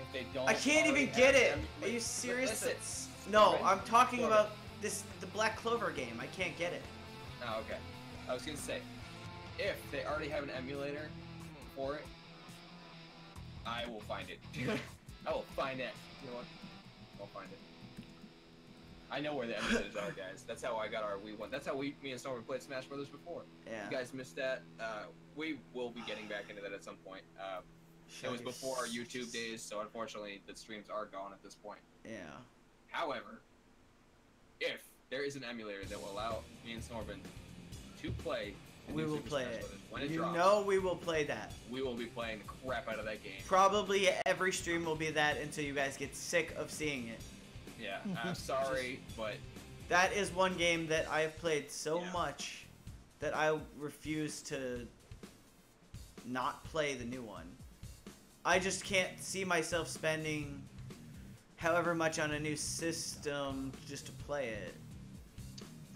If they don't, I can't even get it. Are you serious? No, I'm talking about the Black Clover game. I can't get it. Oh, okay. I was gonna say, if they already have an emulator for it, I will find it. I will find it. You know what? I'll find it. I know where the emulators are, guys. That's how I got our Wii one. That's how me and Storm played Smash Brothers before. Yeah. You guys missed that. We will be getting back into that at some point. It was before our YouTube days, so unfortunately the streams are gone at this point. Yeah. However, if there is an emulator that will allow me and Snorbin to play, we will Super play Smash it. Brothers, when it You drops, know we will play that. we will be playing the crap out of that game. Probably every stream will be that until you guys get sick of seeing it. Yeah, I'm sorry, but that is one game that I have played so much that I refuse to not play the new one. I just can't see myself spending however much on a new system just to play it.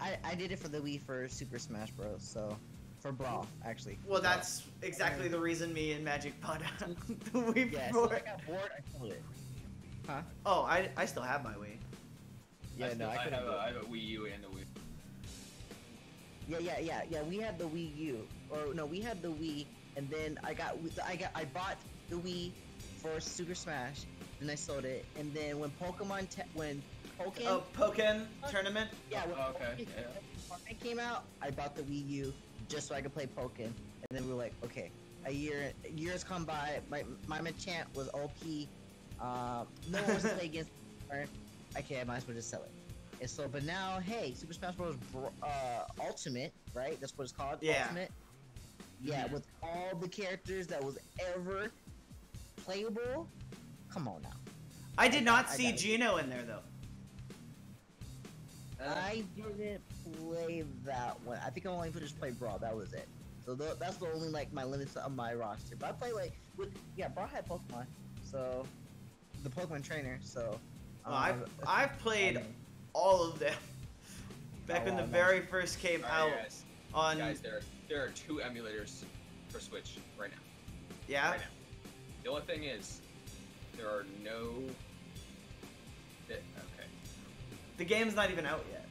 I did it for the Wii for Super Smash Bros. So, for Brawl, actually. Well, that's exactly the reason me and Magic bought the Wii Yeah, for. so I got bored, I sold it. Huh? Oh, I still have my Wii. Yeah, I have a Wii U and a Wii. Yeah. We had the Wii U, or no, we had the Wii, and then I bought the Wii for Super Smash, then I sold it, and then when Pokemon Tournament. Yeah, when okay. Pokemon came out, I bought the Wii U just so I could play Pokken, and then we were like, okay, years come by, my Machamp was OP, no one was to play against her. Okay, I might as well just sell it. And so, but now, hey, Super Smash Bros. Ultimate, right? That's what it's called. Yeah. Ultimate. Yeah, with all the characters that was ever playable. Come on now. I did not see Gino in there though. I didn't play that one. I think I only just played Brawl. That was it. So that's the only like my limits on my roster. But I play like Brawl had Pokemon, so the Pokemon trainer. So. I've played all of them back when the very first came out. Guys, there are 2 emulators for Switch right now. Yeah. Right now. The only thing is, there are no. Okay. The game's not even out yet.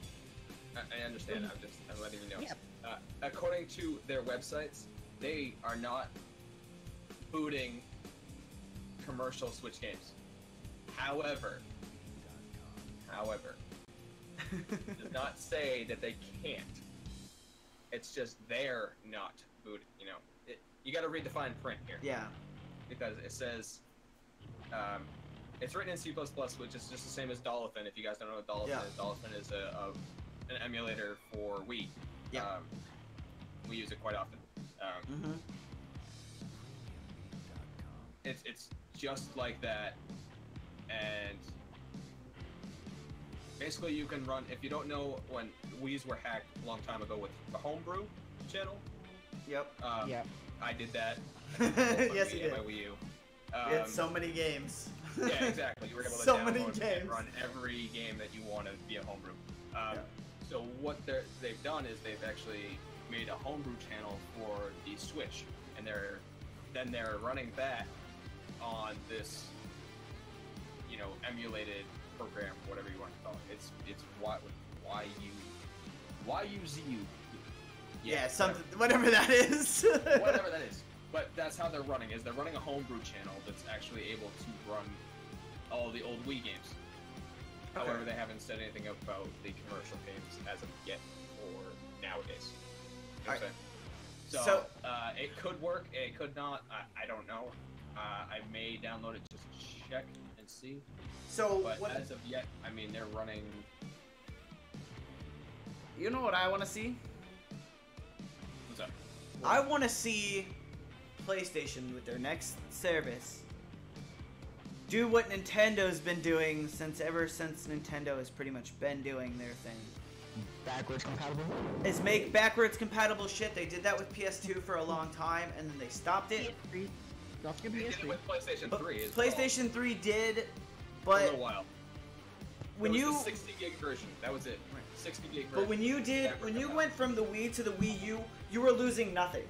I understand. I'm letting you know. Yeah. According to their websites, they are not booting commercial Switch games. However, does not say that they can't. It's just they're not booted. You know, you got to read the fine print here. Yeah. Because it says It's written in C++, which is just the same as Dolphin. If you guys don't know what Dolphin is, Dolphin is an emulator for Wii. Yeah. We use it quite often. It's just like that, and basically you can run. If you don't know, when Wii's were hacked a long time ago with the Homebrew channel. Yep. I did that. Yes, you did. My Wii U. We had so many games. Yeah, exactly. You were able to so many download games. and run every game that you want to via Homebrew. So what they've done is they've actually made a Homebrew channel for the Switch, and they're running that on this, emulated program, whatever you want to call it. It's YUZU. Yeah, something, whatever that is. Whatever that is. But that's how they're running. They're running a homebrew channel that's actually able to run all the old Wii games. Okay. However, they haven't said anything about the commercial games as of yet or nowadays. You know what I'm saying? So it could work. It could not. I don't know. I may download it just to check and see. But as of yet, I mean, they're running. You know what I want to see? What's up? I want to see PlayStation with their next service do what Nintendo's been doing ever since Nintendo has pretty much been doing their thing. Backwards compatible? Is make backwards compatible shit. They did that with PS2 for a long time, and then they stopped it. Don't forget They did it with PlayStation 3 as well. PlayStation 3 did, For a but little while. when It was you the 60 gig version, that was it. 60 gig version. But when you went from the Wii to the Wii U, you were losing nothing.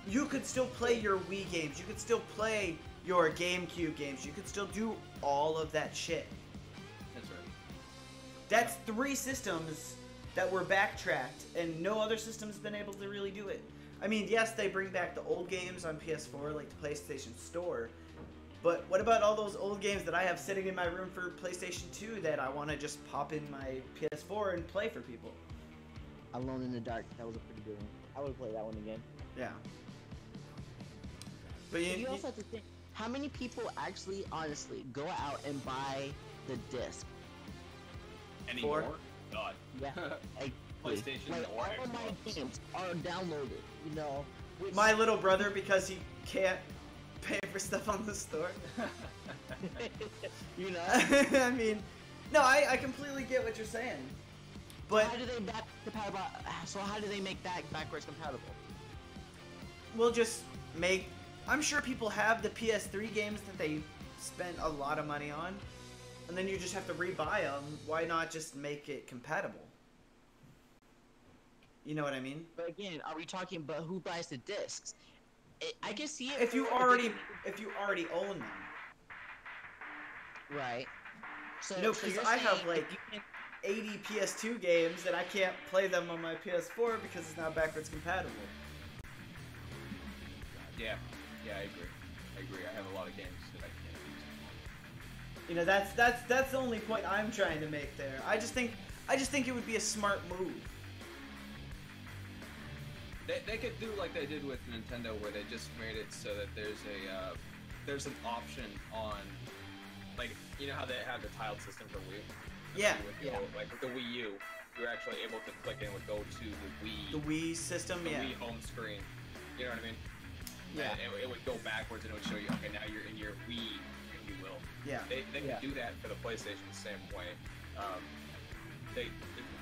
You could still play your Wii games. You could still play your GameCube games. You could still do all of that shit. That's right. That's 3 systems that were backtracked, and no other system's been able to really do it. I mean, yes, they bring back the old games on PS4, like the PlayStation Store, but what about all those old games that I have sitting in my room for PlayStation 2 that I want to just pop in my PS4 and play for people? Alone in the Dark, that was a pretty good one. I would play that one again. Yeah. But you also have to think, how many people actually, honestly, go out and buy the disc? Anymore? God. Yeah. PlayStation like, or all Xbox. of my games are downloaded, you know. My little brother, because he can't pay for stuff on the store. You know? I mean, no, I completely get what you're saying. But how do they how do they make that backwards compatible? we'll just make... I'm sure people have the PS3 games that they spent a lot of money on, and then you just have to rebuy them. Why not just make it compatible? You know what I mean? But again, are we talking about who buys the discs? I can see it If you already own them. Right. So, No, so because you're I have saying like if you 80 PS2 games and I can't play them on my PS4 because it's not backwards compatible. Yeah, I agree. I have a lot of games that I can't use. You know, that's the only point I'm trying to make there. I just think it would be a smart move. They could do like they did with Nintendo, where they just made it so that there's an option on, like, you know how they have the tiled system for Wii. Yeah. Like with the Wii U, you're actually able to click and it would go to the Wii. The Wii system, the yeah. Wii home screen. You know what I mean? Yeah. And it would go backwards and it would show you, okay, now you're in your Wii, if you will. Yeah. They could do that for the PlayStation the same way.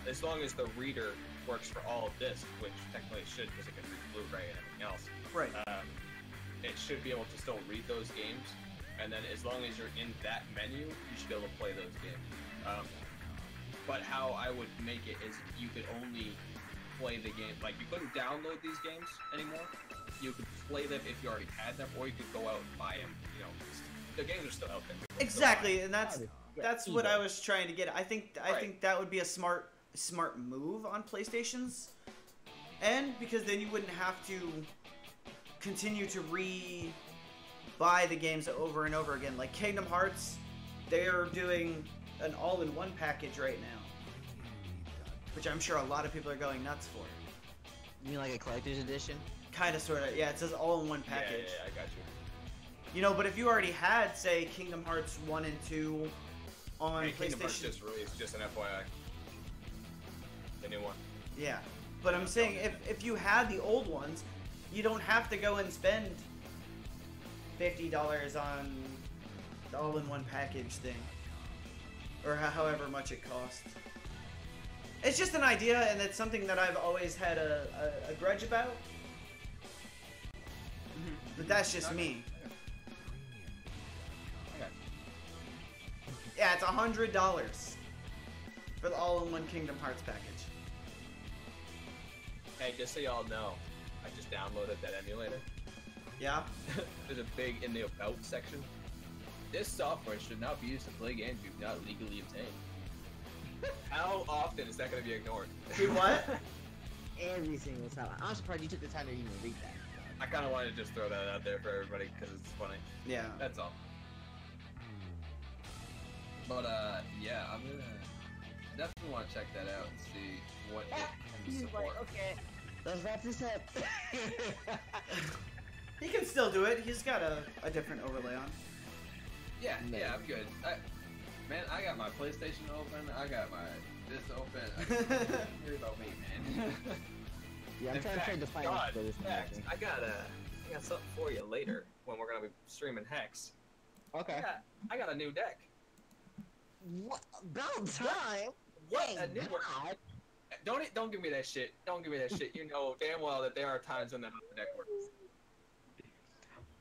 As long as the reader works for all of this, which technically it should because it can read Blu-ray and everything else. Right. It should be able to still read those games, and then as long as you're in that menu, you should be able to play those games. But how I would make it is you could only play the game, like you couldn't download these games anymore. You could play them if you already had them, or you could go out and buy them. You know, the games are still out there. Exactly, and that's what I was trying to get at. I think that would be a smart move on PlayStation's end, because then you wouldn't have to continue to buy the games over and over again. Like Kingdom Hearts, they're doing an all-in-one package right now, which I'm sure a lot of people are going nuts for. You mean like a collector's edition? Kind of, sort of. Yeah, it says all-in-one package. Yeah, I got You know, but if you already had, say, Kingdom Hearts 1 and 2 on Hey, PlayStation... Kingdom Hearts just released, just an FYI. The new one. Yeah. But I'm saying, if you had the old ones, you don't have to go and spend $50 on the all-in-one package thing. Or however much it costs. It's just an idea, and it's something that I've always had a grudge about. But that's just me. Okay. Yeah, it's $100 for the all-in-one Kingdom Hearts package. Hey, just so y'all know, I just downloaded that emulator. Yeah? There's a big in the about section. This software should not be used to play games you've not legally obtained. How often is that going to be ignored? Do what? Every single time. I'm surprised you took the time to even read that. I kind of wanted to just throw that out there for everybody because it's funny. Yeah. That's all. But yeah, I'm gonna definitely want to check that out and see what it can He's support. like, okay, let's wrap this up. He can still do it. He's got a different overlay on. Yeah, No. yeah, I'm good. Man, I got my PlayStation open. I got my this open. Here's about me, man. Yeah, I'm In trying fact, to find God, out for this in fact, thing. I got something for you later when we're gonna be streaming Hex. Okay. I got a new deck. What? About time? What Thank a new one. God. Don't give me that shit. Don't give me that shit. You know damn well that there are times when that deck works.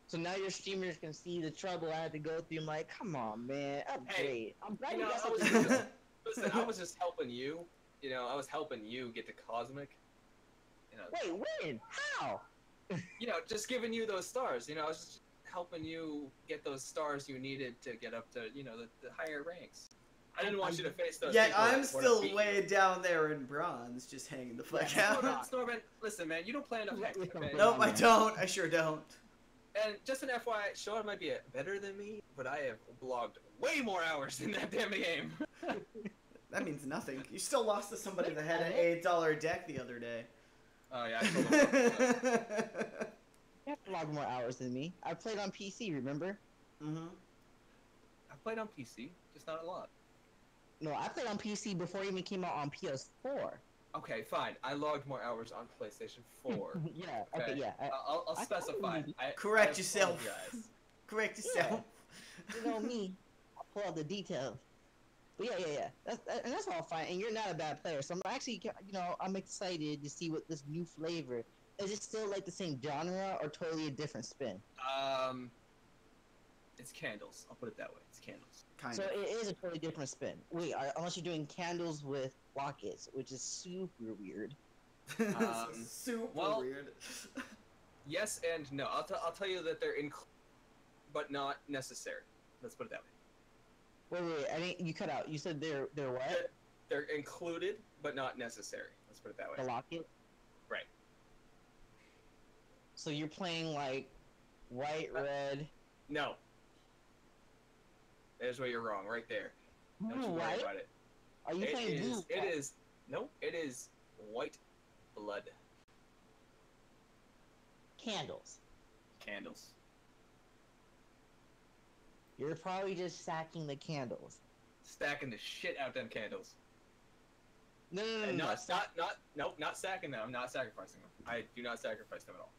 So now your streamers can see the trouble I had to go through. I'm like, come on, man, upgrade. I'm glad You you know, got I was something. just, listen, I was just helping you. You know, I was helping you get to Cosmic. You know, Wait, when? How? you know, just giving you those stars. You know, I was just helping you get those stars you needed to get up to, you know, the higher ranks. I didn't want you to face those. Yeah, people I'm that still wanna beat way you. down there in bronze, just hanging the fuck out. Snorman, listen, man, you don't play enough Hex, okay? Nope, I don't. I sure don't. And just an FYI, Sean might be better than me, but I have logged way more hours in that damn game. That means nothing. You still lost to somebody that had an $8 deck the other day. Oh yeah, I told him. You have a lot more hours than me. I played on PC, remember? Mm-hmm. I played on PC, just not a lot. No, I played on PC before it even came out on PS4. Okay, fine. I logged more hours on PlayStation 4. Yeah, okay, yeah. I'll I specify. totally- Correct I yourself. apologize. Correct yourself. You know me, I'll pull out the details. But yeah. And that's all fine. And you're not a bad player, so I'm actually, you know, I'm excited to see what this new flavor. Is it still like the same genre or totally a different spin? It's candles. I'll put it that way. It's candles. Kind So of. it is a totally different spin. Wait, unless you're doing candles with lockets, which is super weird. Super well- weird. Yes and no. I'll tell you that they're but not necessary. Let's put it that way. Wait, I mean, you cut out. You said they're what? They're included, but not necessary. Let's put it that The way. locket? Right. So you're playing like white, red. No. There's where you're wrong, right there. Don't you Blue, worry white? about it. Are you playing blue? It is white blood Candles. candles. You're probably just sacking the candles. Stacking the shit out them candles. No. And not sacking them. I'm not sacrificing them. I do not sacrifice them at all.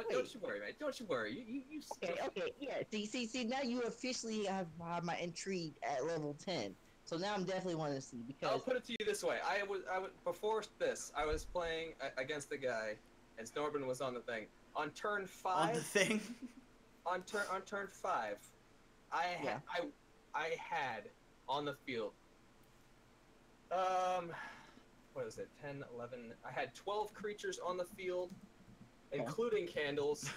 Don't you worry, man. Don't you worry. You Okay, yeah. See. Now you officially have my entry at level 10. So now I'm definitely wanting to see I'll because put it to you this way. I was before this. I was playing against the guy, and Snorbin was on the thing. On turn On the 5. thing. On turn 5, I had on the field. What is it? 10, 11. I had 12 creatures on the field, including candles,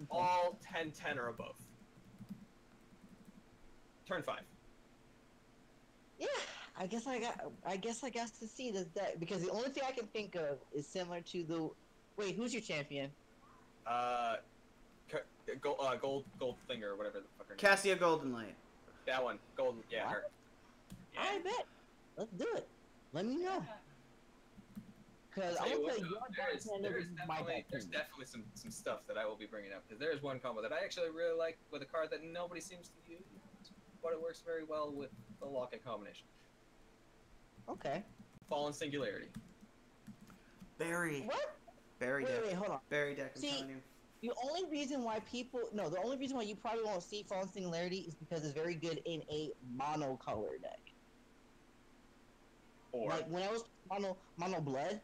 all 10/10 or above. Turn 5. yeah, I guess I got to see this deck because the only thing I can think of is similar to the. Wait, who's your champion? Gold finger or whatever the fuck her name. Cassia Goldenlight. That one, golden. Yeah, her. I bet. Let's do it. Let me know. Because Tell I'm you gonna what, play though, your Dark Panda with my Dark there's Panda. definitely some stuff that I will be bringing up, because there's one combo that I actually really like with a card that nobody seems to use, but it works very well with the Locket combination. Okay. Fallen Singularity. Barry. What? Barry deck. Wait, hold on. Barry deck, I'm See, telling you. The only reason why the only reason why you probably won't see Fallen Singularity is because it's very good in a mono-color deck. Or Like when I was mono blood,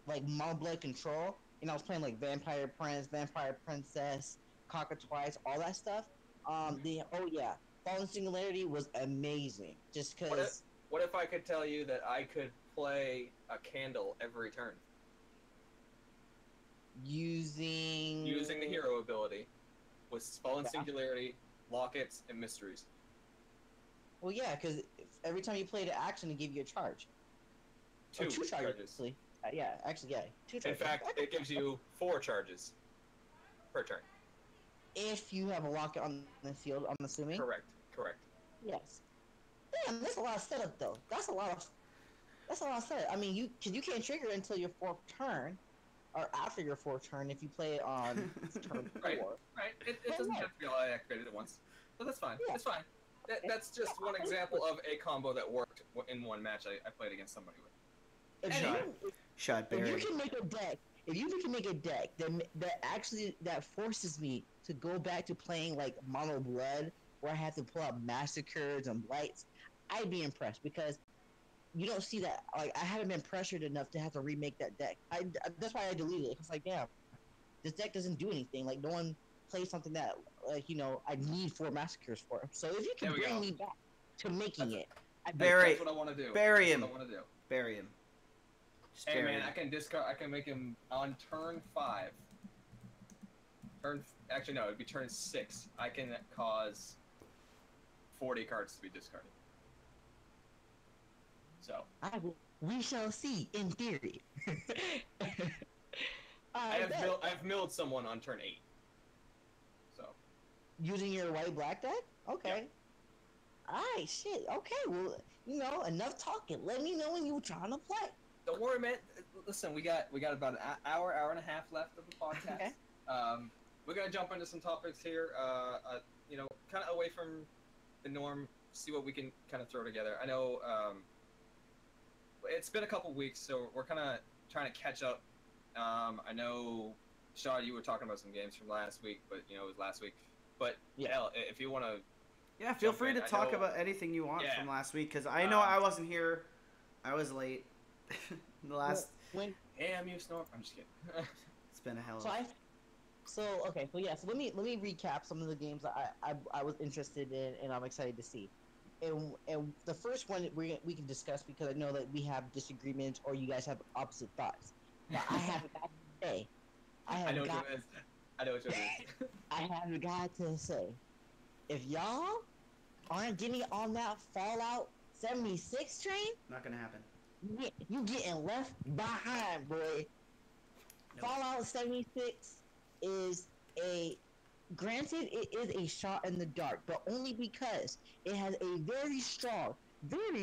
like mono blood control, and I was playing like Vampire Prince, Vampire Princess, Cockatrice, all that stuff. Fallen Singularity was amazing. Just because. what if I could tell you that I could play a candle every turn? Using the hero ability with Fallen Singularity, Lockets, and Mysteries. Well, yeah, because every time you play the action, it gives you a charge. Two charges. charges. Actually. Two In charges. fact, it gives you 4 charges per turn. If you have a locket on the field, I'm assuming. Correct. Yes. Damn, that's a lot of setup though. That's a lot of setup. I mean, you can't trigger until your 4th turn, or after your 4th turn if you play it on turn 4. Right. It doesn't have to be all activated at once, but that's fine. Yeah. It's fine. That's just one example of a combo that worked in one match I played against somebody with. Shot If Barry. you can make a deck that forces me to go back to playing like mono blood, where I have to pull out massacres and blights, I'd be impressed, because you don't see that. Like, I haven't been pressured enough to have to remake that deck. That's why I deleted it. It's like, damn, this deck doesn't do anything. Like, no one plays something that, like, I need 4 massacres for. So if you can bring me back to making it, Barry. That's what I want to do. Bury him. That's what I want to do. Bury him. Just Hey bury man, him. I can discard. I can make him on turn 5. Actually no, it'd be turn 6. I can cause 40 cards to be discarded. So we shall see. In theory. I've milled someone on turn 8. So using your white-black deck? Okay. Yep. Alright, shit. Okay, well, enough talking. Let me know when you're trying to play. don't worry, man. Listen, we got about an hour and a half left of the podcast. Okay. We're gonna jump into some topics here. Kind of away from the norm. See what we can kind of throw together. I know it's been a couple weeks, so we're kind of trying to catch up. I know, Shaw, you were talking about some games from last week, but it was last week. But Yeah. Elle, if you want to, Yeah, feel jump free in. to I talk know- about anything you want Yeah. from last week, because I know I wasn't here. I was late. The last. When damn you, Snort. I'm just kidding. It's been a hell of. So let me recap some of the games that I was interested in and I'm excited to see. And the first one we can discuss, because I know that we have disagreements or you guys have opposite thoughts. But I have got to say, I know what it is. I know what it is. I have got to say, if y'all aren't getting on that Fallout 76 train, Not gonna happen. you getting left behind, boy. Nope. Fallout 76 is granted, it is a shot in the dark, but only because it has a very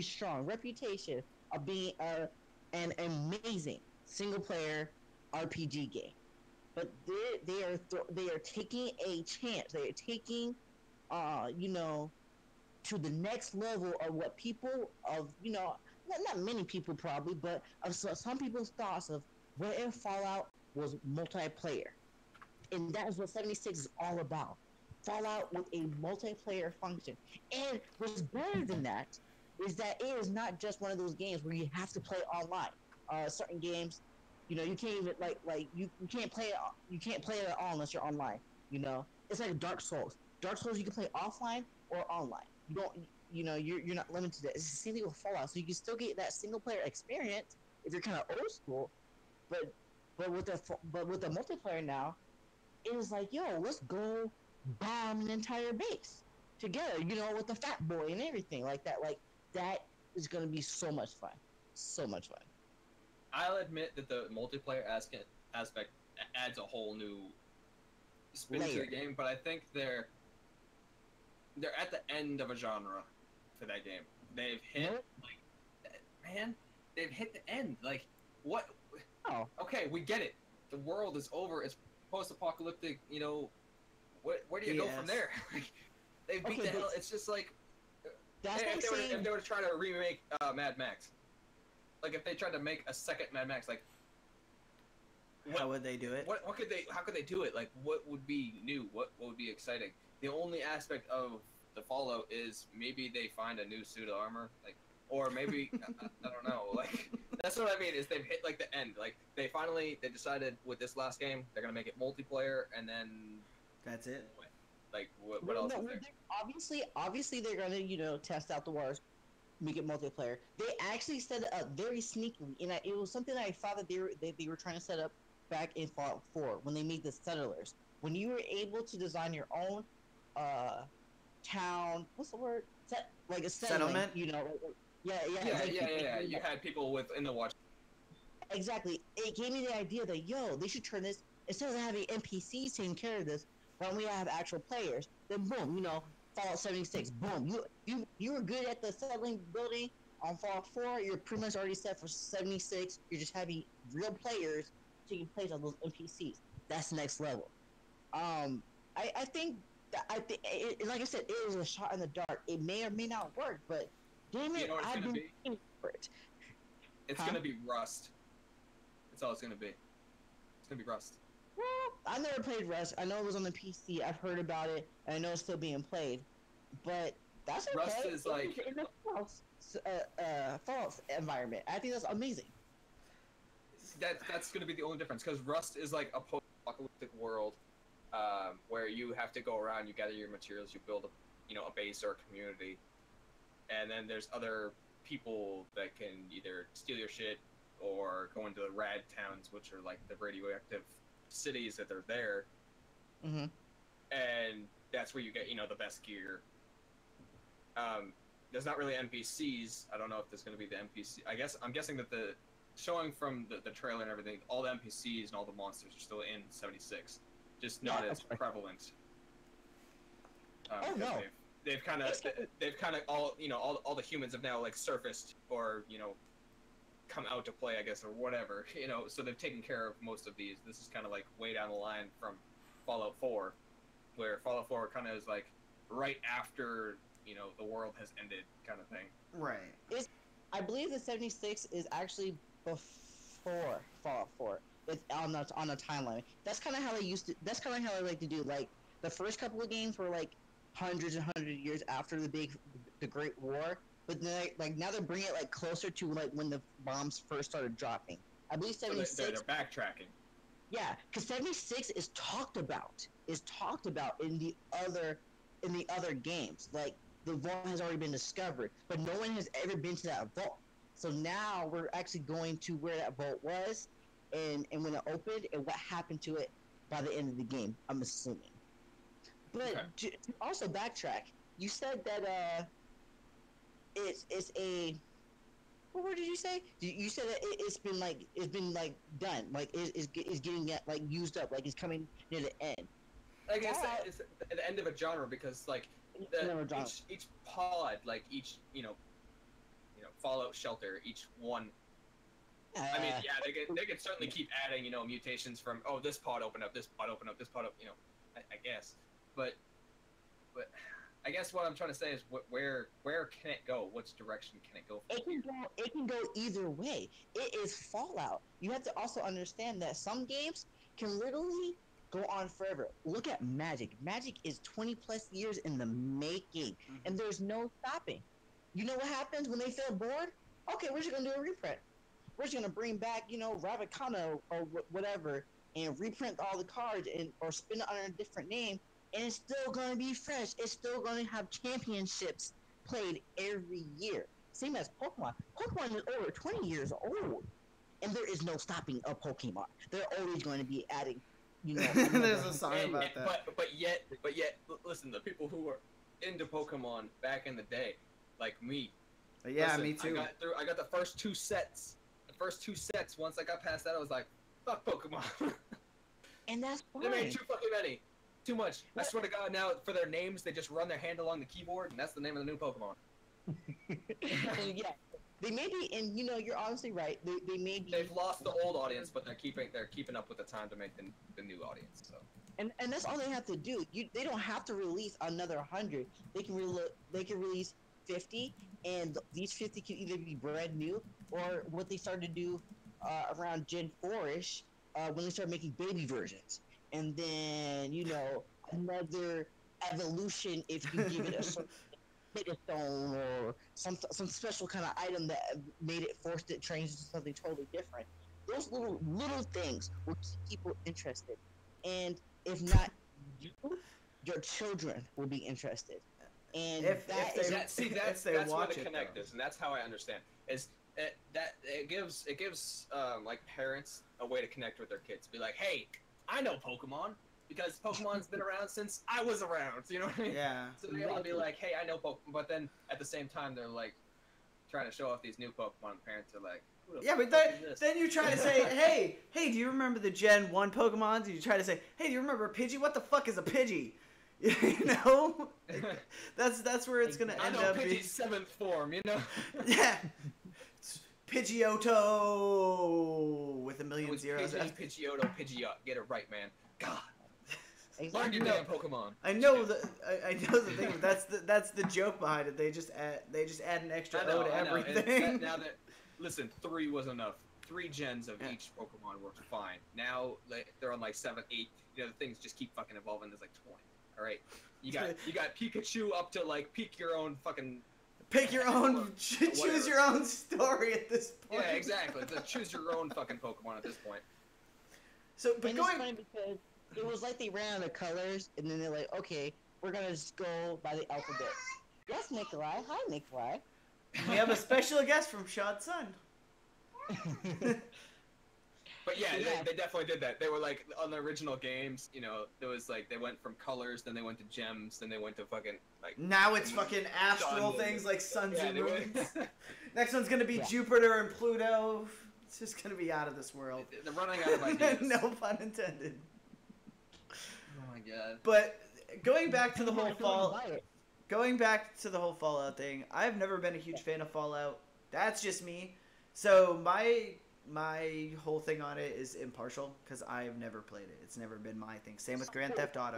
strong reputation of being an amazing single-player RPG game. But they are taking a chance. They are taking, to the next level of what people not many people probably, but of some people's thoughts of what if Fallout was multiplayer. And that is what 76 is all about. Fallout with a multiplayer function. And what's better than that is that it is not just one of those games where you have to play online. Certain games, you can't even you can't play it at all unless you're online. It's like Dark Souls. Dark Souls you can play offline or online. You don't. You're not limited to that. It's the same thing with Fallout, so you can still get that single player experience if you're kind of old school, but with the multiplayer now, it is like, yo, let's go bomb an entire base together, with the fat boy and everything like that. Like, that is gonna be so much fun, so much fun. I'll admit that the multiplayer aspect adds a whole new spin to the game, but I think they're at the end of a genre for that game. They've hit they've hit the end. Like, what? Oh, Okay, we get it. The world is over. It's post-apocalyptic. You know, where do you go from Yes. there? They beat Okay, the but hell. It's just like that's if like they were saying if they were trying to remake Mad Max, like if they tried to make a second Mad Max, like How would they do it? what could they how could they do it? Like what would be new? What would be exciting? The only aspect of the Fallout is maybe they find a new suit of armor, like, or maybe I don't know. Like that's what I mean is they've hit like the end. Like they decided with this last game they're gonna make it multiplayer, and then That's it. like what Well, else no, is there? obviously they're gonna test out the waters, make it multiplayer. They actually set it up very sneakily, and it was something I thought that they were trying to set up back in Fallout 4 when they made the settlers. When you were able to design your own town, what's the word? Like a Settlement? You know, yeah. You had people within the watch. Exactly. It gave me the idea that they should turn this instead of having NPCs taking care of this. Why don't we have actual players? Then boom, Fallout 76. Boom, you were good at the settling building on Fallout 4. You're pretty much already set for 76. You're just having real players taking place on those NPCs. That's next level. I think like I said, it is a shot in the dark. It may or may not work, but damn it, You know what it's I've gonna been be? waiting for it. It's Huh? gonna be Rust. That's all it's gonna be. It's gonna be Rust. Well, I never played Rust. I know it was on the PC. I've heard about it, and I know it's still being played. But that's okay. Rust is like- in the Fallout environment. I think that's amazing. That's gonna be the only difference because Rust is like a post-apocalyptic world where you have to go around, you gather your materials, you build a base or a community, and then there's other people that can either steal your shit or go into the rad towns, which are like the radioactive cities that are there, Mm-hmm. and that's where you get the best gear. There's not really NPCs. I don't know if there's going to be the NPC. I'm guessing that the showing from the trailer and everything, all the NPCs and all the monsters are still in 76, just not Yeah, as that's right. prevalent. Oh, 'Cause no. they've kind of all the humans have now like surfaced or come out to play, I guess, or whatever. So they've taken care of most of these. This is kind of like way down the line from Fallout 4, where Fallout 4 kind of is like right after the world has ended, kind of thing. Right. I believe the 76 is actually before Fallout 4. It's on a timeline. That's kind of how they used to. That's kind of how they like to do. Like the first couple of games were like hundreds and hundreds of years after the Great War. But then, like now they're bringing it like closer to like when the bombs first started dropping. I believe So 76. they're backtracking. Yeah, because 76 is talked about in the other games. Like the vault has already been discovered, but no one has ever been to that vault. So now we're actually going to where that vault was, and when it opened, and what happened to it by the end of the game. I'm assuming. But Okay. to also backtrack, you said that it's a. What word did you say? You said that it's been done, like it's getting like used up, like it's coming near the end. I guess Fallout- it's the end of a genre because like Never genre. each pod, like each Fallout shelter, each one. I mean, yeah, they could certainly keep adding mutations from this pod opened up, this pod opened up, this pod up, I guess, but I guess what I'm trying to say is where can it go? Which direction can it go? It can go either way. It is Fallout. You have to also understand that some games can literally go on forever. Look at Magic. Magic is 20 plus years in the making, and there's no stopping. You know what happens when they feel bored? Okay, we're just gonna do a reprint. We're just gonna bring back, Ravicana or whatever, and reprint all the cards or spin it under a different name, and it's still gonna be fresh. It's still gonna have championships played every year. Same as Pokemon. Pokemon is over 20 years old, and there is no stopping a Pokemon. They're always going to be adding, There's a song about that. But yet, listen, the people who were into Pokemon back in the day, like me. Yeah, listen, me too. I got the first two sets. Once I got past that, I was like, fuck Pokemon. And that's They made fine. too fucking many. Too much. I swear to God, now for their names, they just run their hand along the keyboard, and that's the name of the new Pokemon. Yeah, They may be, and you're honestly right. They may be. They've lost the old audience, but they're keeping up with the time to make the new audience. So. And that's all they have to do. They don't have to release another 100. They can release 50, and these 50 can either be brand new or what they started to do around Gen 4ish when they started making baby versions, and then another evolution if you give it a certain stone or some special kind of item that made it forced it change to something totally different. Those little things will keep people interested, and if not you, your children will be interested. And that's where the connect is, and that's how I understand. That it gives like parents a way to connect with their kids. Be like, hey, I know Pokemon because Pokemon's been around since I was around. You know what I mean? Yeah. So they're able to be like, hey, I know Pokemon, but then at the same time they're like trying to show off these new Pokemon. Parents are like, yeah, but then you try to say, hey, do you remember the Gen 1 Pokemon? You try to say, hey, do you remember Pidgey? What the fuck is a Pidgey? You know? That's where it's going to end up. Pidgey's 7th form, you know? Yeah. Pidgeotto with a million zeros. Pidgeotto, Pidgeot. Get it right, man. God. Learn your damn Pokemon. I know the thing. That's the joke behind it. They just add an extra O to everything. Now that listen, 3 was enough. 3 gens of each Pokemon worked fine. Now they're on like 7, 8. The things just keep fucking evolving. There's like 20. All right, you got Pikachu up to like pick your own fucking. Pick your own. Choose your own story at this point. Yeah, exactly. Choose your own fucking Pokemon at this point. So, but and it's funny because it was like they ran out of colors, and then they're like, okay, we're gonna just go by the alphabet. Yes, Nikolai. Hi, Nikolai. We have a special guest from Shad's son. But yeah, they definitely did that. They were like on the original games, there was like they went from colors, then they went to gems, then they went to fucking like. Now it's fucking astral things like suns and moons. Next one's gonna be Jupiter and Pluto. It's just gonna be out of this world. They're running out of ideas. No pun intended. Oh my god. But going back to the whole Fallout thing, I've never been a huge fan of Fallout. That's just me. So my whole thing on it is impartial because I've never played it. It's never been my thing. Same with Grand Theft Auto.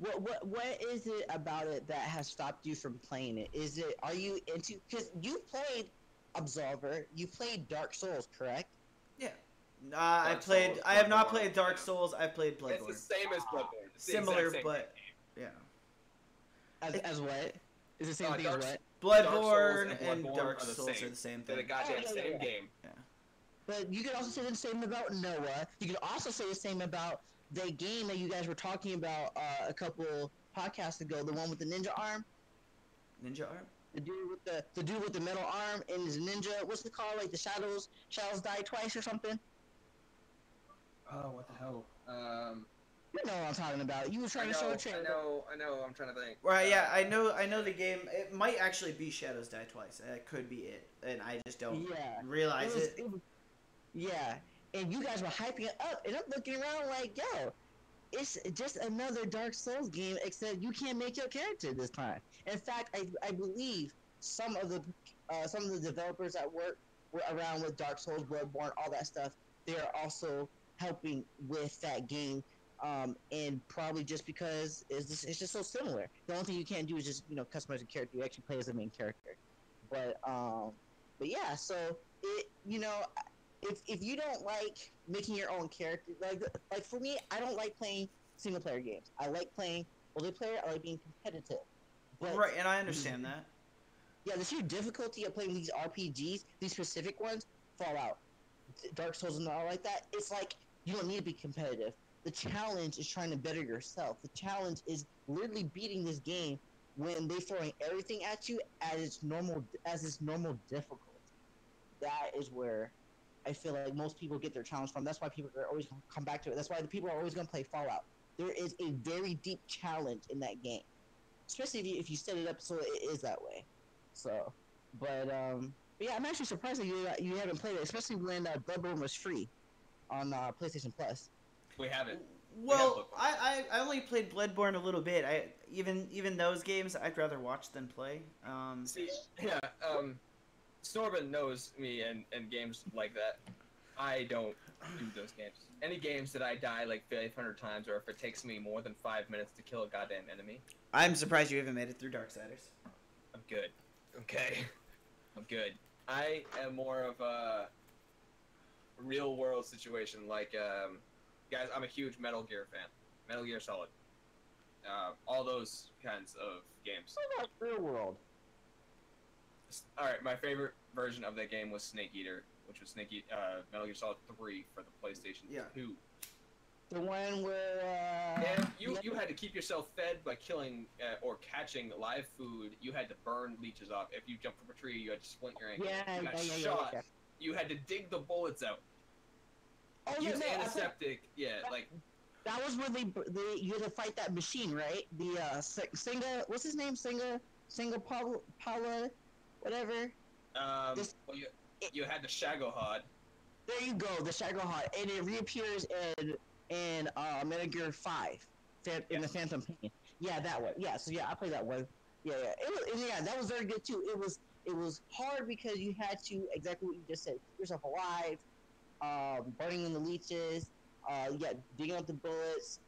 What is it about it that has stopped you from playing it? Are you into? Because you played Absolver, you played Dark Souls, correct? Yeah. I have not played Dark Souls. I've played Bloodborne. It's the same as Bloodborne. Similar, but yeah. As what? Is the same thing as what? Bloodborne and Dark Souls are the same thing. They're the goddamn same game. Yeah. But you could also say the same about Noah. You could also say the same about the game that you guys were talking about a couple podcasts ago, the one with the ninja arm. Ninja arm? The dude with the metal arm and his ninja. What's it called? Like the shadows die twice or something. Oh, what the hell? You know what I'm talking about. You were trying to show a trailer. I know. I'm trying to think. Right, yeah, I know the game. It might actually be Shadows Die Twice. That could be it, and I just don't realize it. Yeah, and you guys were hyping it up, and I'm looking around like, yo, it's just another Dark Souls game, except you can't make your character this time. In fact, I believe some of the developers that work around with Dark Souls, Bloodborne, all that stuff, they are also helping with that game. And probably just because it's just so similar. The only thing you can't do is just customize a character. You actually play as the main character. But yeah, so if you don't like making your own character, like for me, I don't like playing single player games. I like playing multiplayer. I like being competitive. But right, and I understand that. Yeah, the sheer difficulty of playing these RPGs, these specific ones, Fallout, Dark Souls, and all like that. It's like you don't need to be competitive. The challenge is trying to better yourself. The challenge is literally beating this game when they're throwing everything at you as its normal difficult. That is where I feel like most people get their challenge from. That's why people are always going to come back to it. That's why the people are always going to play Fallout. There is a very deep challenge in that game, especially if you set it up so it is that way. So, but yeah, I'm actually surprised that you haven't played it, especially when Bloodborne was free on PlayStation Plus. We haven't. Well, I only played Bloodborne a little bit. Even those games, I'd rather watch than play. Snorbin knows me and games like that. I don't do those games. Any games that I die like 500 times, or if it takes me more than 5 minutes to kill a goddamn enemy, I'm surprised you haven't made it through Darksiders. I'm good. Okay, I'm good. I am more of a real world situation. Like, guys, I'm a huge Metal Gear fan. Metal Gear Solid. All those kinds of games. What about real world? All right, my favorite version of that game was Snake Eater, which was Metal Gear Solid 3 for the PlayStation 2. The one where And you had to keep yourself fed by killing or catching live food. You had to burn leeches off. If you jumped from a tree, you had to splint your ankle. You got shot. Yeah. You had to dig the bullets out. Oh, Use no, antiseptic. Yeah, like that was where they you had to fight that machine, right? The Singa, what's his name? Singa Paula, whatever. well, you had the Shagohod. There you go, the Shagohod, and it reappears in Metal Gear 5, in the Phantom Pain. Yeah, that one. Yeah, so yeah, I played that one. Yeah. That was very good too. It was hard because you had to exactly what you just said, keep yourself alive, burning in the leeches, digging up the bullets,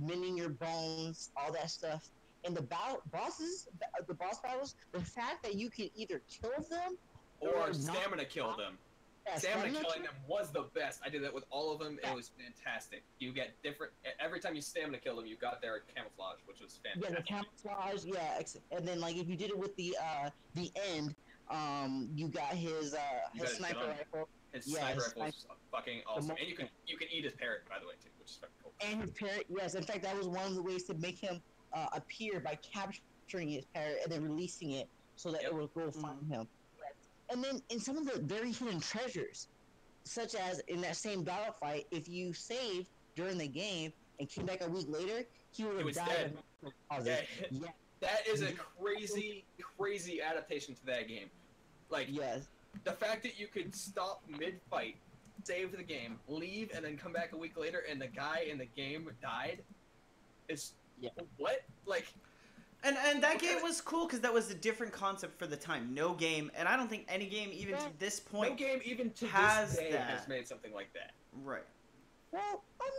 mending your bones, all that stuff. And the boss battles, the fact that you can either kill them or stamina kill them. Stamina killing them was the best. I did that with all of them. It was fantastic. You get different every time you stamina kill them. You got their camouflage, which was fantastic. Yeah, the camouflage. Yeah, and then like if you did it with the end, you got his sniper rifle. His sniper rifle is fucking awesome, and you can eat his parrot, by the way, too, which is fucking cool. And his parrot, yes. In fact, that was one of the ways to make him appear by capturing his parrot and then releasing it so that it will go find him. And then in some of the very hidden treasures, such as in that same battle fight, if you saved during the game and came back a week later, he would have died. Yeah. That is a crazy, crazy adaptation to that game. Like, the fact that you could stop mid-fight, save the game, leave, and then come back a week later, and the guy in the game died, is what? Like. And that game was cool because that was a different concept for the time. No game, and I don't think any game even to this point. No game even to has this day that. has made something like that. Right. Well, I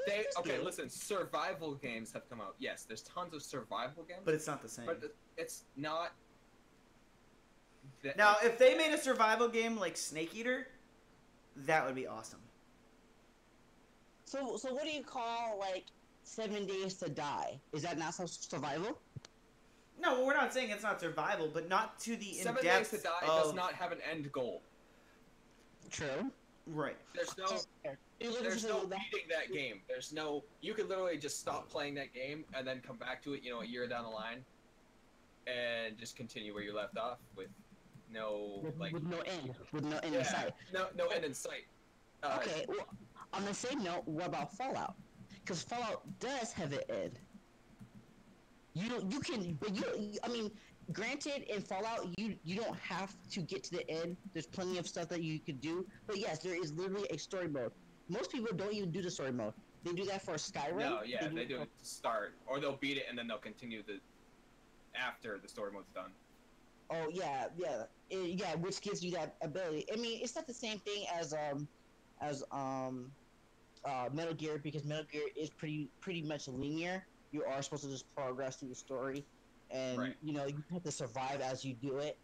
mean, listen. Survival games have come out. Yes, there's tons of survival games, but it's not the same. But it's not. Now, if they made a survival game like Snake Eater, that would be awesome. So what do you call like 7 Days to Die? Is that not survival? No, we're not saying it's not survival, but not to the in-depth 7 Days to Die does not have an end goal. True. Right. There's no beating that game. There's no. You could literally just stop playing that game and then come back to it, a year down the line, and just continue where you left off with no with no end. With no end in sight. No end in sight. Okay. Well, on the same note, what about Fallout? Because Fallout does have an end. I mean, granted, in Fallout, you don't have to get to the end. There's plenty of stuff that you could do. But yes, there is literally a story mode. Most people don't even do the story mode. They do that for Skyrim. No, yeah, they do it to start. Or they'll beat it and then they'll continue after the story mode's done. Oh, yeah, which gives you that ability. I mean, it's not the same thing as Metal Gear, because Metal Gear is pretty much linear. You are supposed to just progress through the story, and you have to survive as you do it.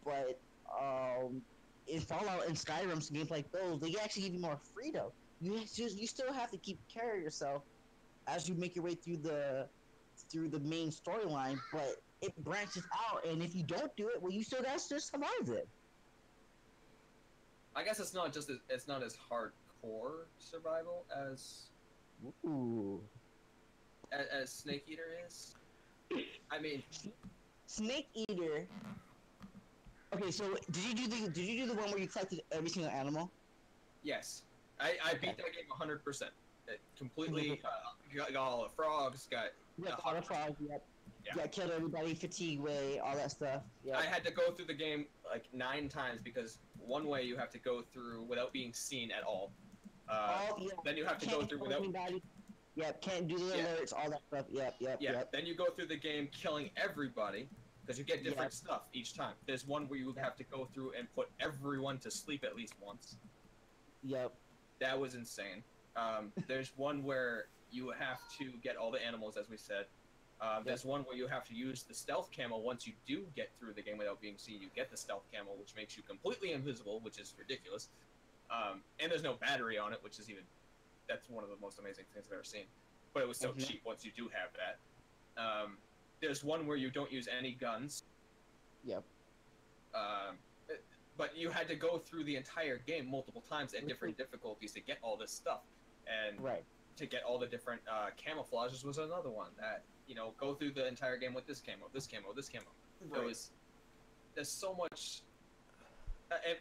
But in Fallout and Skyrim's games like those, they actually give you more freedom. You still have to keep care of yourself as you make your way through the main storyline, but it branches out, and if you don't do it, well, you still got to survive it. I guess it's not as hardcore survival as as Snake Eater is. I mean, Snake Eater. Okay, so did you do the one where you collected every single animal? Yes, I beat that game 100%. Completely got all the frogs. Got all the frogs. Yep. Yeah, killed everybody, fatigue way, all that stuff. Yeah. I had to go through the game like 9 times because one way you have to go through without being seen at all. Then you have to go through without. Yep, can't do the alerts, all that stuff. Yep. Then you go through the game killing everybody. because you get different Yep. stuff each time. There's one where you have to go through and put everyone to sleep at least once. Yep. That was insane. There's one where you have to get all the animals, as we said. There's one where you have to use the stealth camo. Once you do get through the game without being seen, you get the stealth camo, which makes you completely invisible, which is ridiculous. And there's no battery on it, which is that's one of the most amazing things I've ever seen. But it was so cheap once you do have that. There's one where you don't use any guns. Yep. But you had to go through the entire game multiple times at different difficulties to get all this stuff. And to get all the different camouflages was another one that, go through the entire game with this camo, this camo, this camo. Right. There's so much,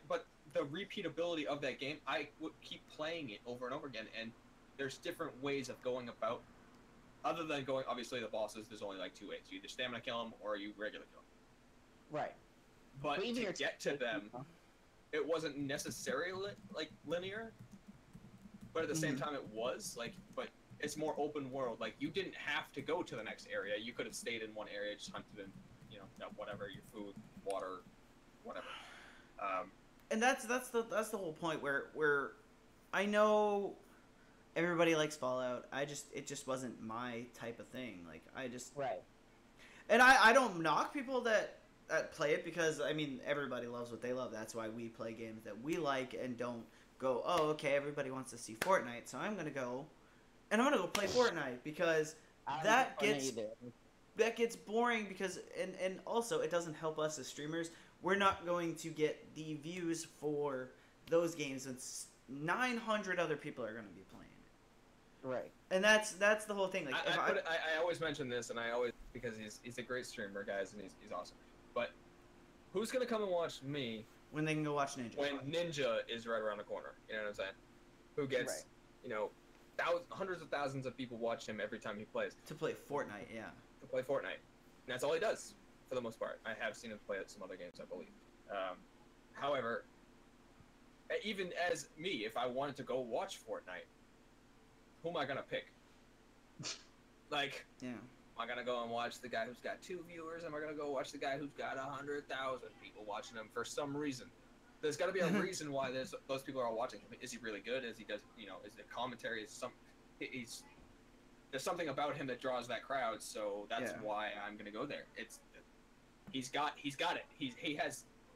but the repeatability of that game, I would keep playing it over and over again, and there's different ways of going about, other than going, obviously the bosses, there's only like 2 ways. You either stamina kill them, or you regular kill them. Right. But to get to them, it wasn't necessarily linear, but at the same time it was, but it's more open world. Like, you didn't have to go to the next area. You could have stayed in one area, just hunted in, whatever, your food, water, whatever. And that's the whole point where I know everybody likes Fallout. It just wasn't my type of thing. Like, and I don't knock people that play it, because I mean, everybody loves what they love. That's why we play games that we like and don't go, oh, okay, everybody wants to see Fortnite, so I'm gonna go play Fortnite, because that gets boring, because and also it doesn't help us as streamers. We're not going to get the views for those games when 900 other people are going to be playing it. Right. And that's the whole thing. Like, I always mention this, and because he's a great streamer, guys, and he's awesome. But who's gonna come and watch me when they can go watch Ninja? When Ninja is right around the corner, you know what I'm saying? Who gets, hundreds of thousands of people watch him every time he plays. To play Fortnite, yeah. To play Fortnite. And that's all he does, for the most part. I have seen him play at some other games, I believe. However, even as me, if I wanted to go watch Fortnite, who am I gonna pick? Yeah. Am I gonna go and watch the guy who's got 2 viewers? Am I gonna go watch the guy who's got 100,000 people watching him for some reason? There's got to be a reason why those people are watching him. Is he really good? Is he is the commentary? There's something about him that draws that crowd. So that's why I'm gonna go there. He's got it.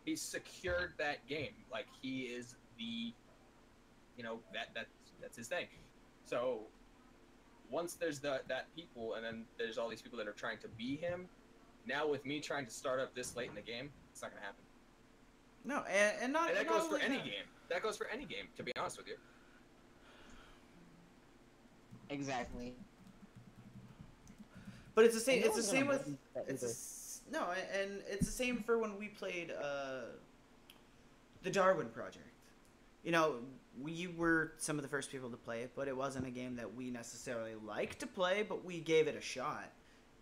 He's secured that game. Like, he is the, that's his thing. So once there's that people, and then there's all these people that are trying to be him. Now with me trying to start up this late in the game, it's not gonna happen. No, and that goes for any game. That goes for any game, to be honest with you. Exactly. But it's the same. It's the same with. And it's the same for when we played the Darwin Project. We were some of the first people to play it, but it wasn't a game that we necessarily liked to play, but we gave it a shot.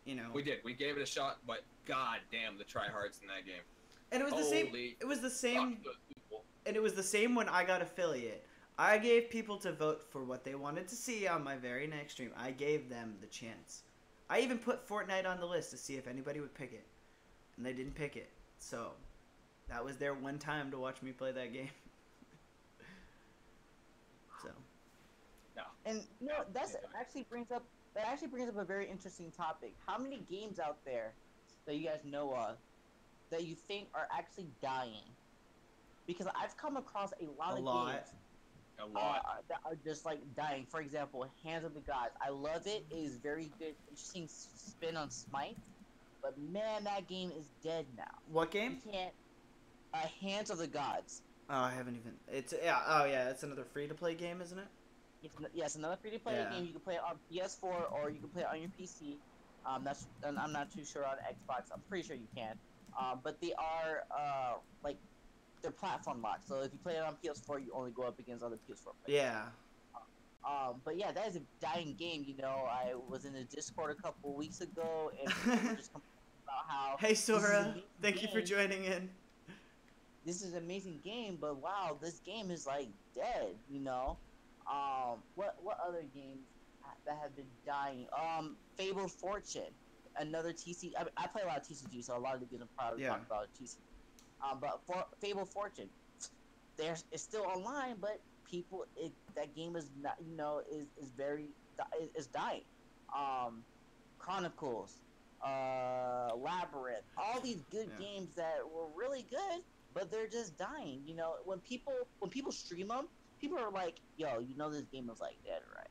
We did. We gave it a shot, but god damn the tryhards in that game. And it was the same. It was the same. And it was the same when I got affiliate. I gave people to vote for what they wanted to see on my very next stream. I gave them the chance. I even put Fortnite on the list to see if anybody would pick it, and they didn't pick it. So that was their one time to watch me play that game. So. No. And that actually brings up a very interesting topic. How many games out there that you guys know of that you think are actually dying? Because I've come across a lot of games that are just like dying. For example, Hands of the Gods. I love it. It is very good, interesting spin on Smite. But man, that game is dead now. What game? You can't. Hands of the Gods. Oh, I haven't even. It's it's another free-to-play game, isn't it? Yes, another free-to-play game. You can play it on PS4 or you can play it on your PC. And I'm not too sure on Xbox. I'm pretty sure you can. But they are they're platform locked. So if you play it on PS4, you only go up against other PS4 players. Yeah. But yeah, that is a dying game. I was in the Discord a couple weeks ago and people were just complaining about how. Hey Sora, thank you for joining in. This is an amazing game, but wow, this game is like dead. What other games that have been dying? Fable Fortune. another TC. I play a lot of TCG, so a lot of the games I'm probably Yeah. talking about TCG. But for Fable Fortune, it's still online, but that game is not, is very is dying. Chronicles, Labyrinth, all these good Yeah. games that were really good, but they're just dying. When people stream them, people are like, "Yo, this game is like dead, right?"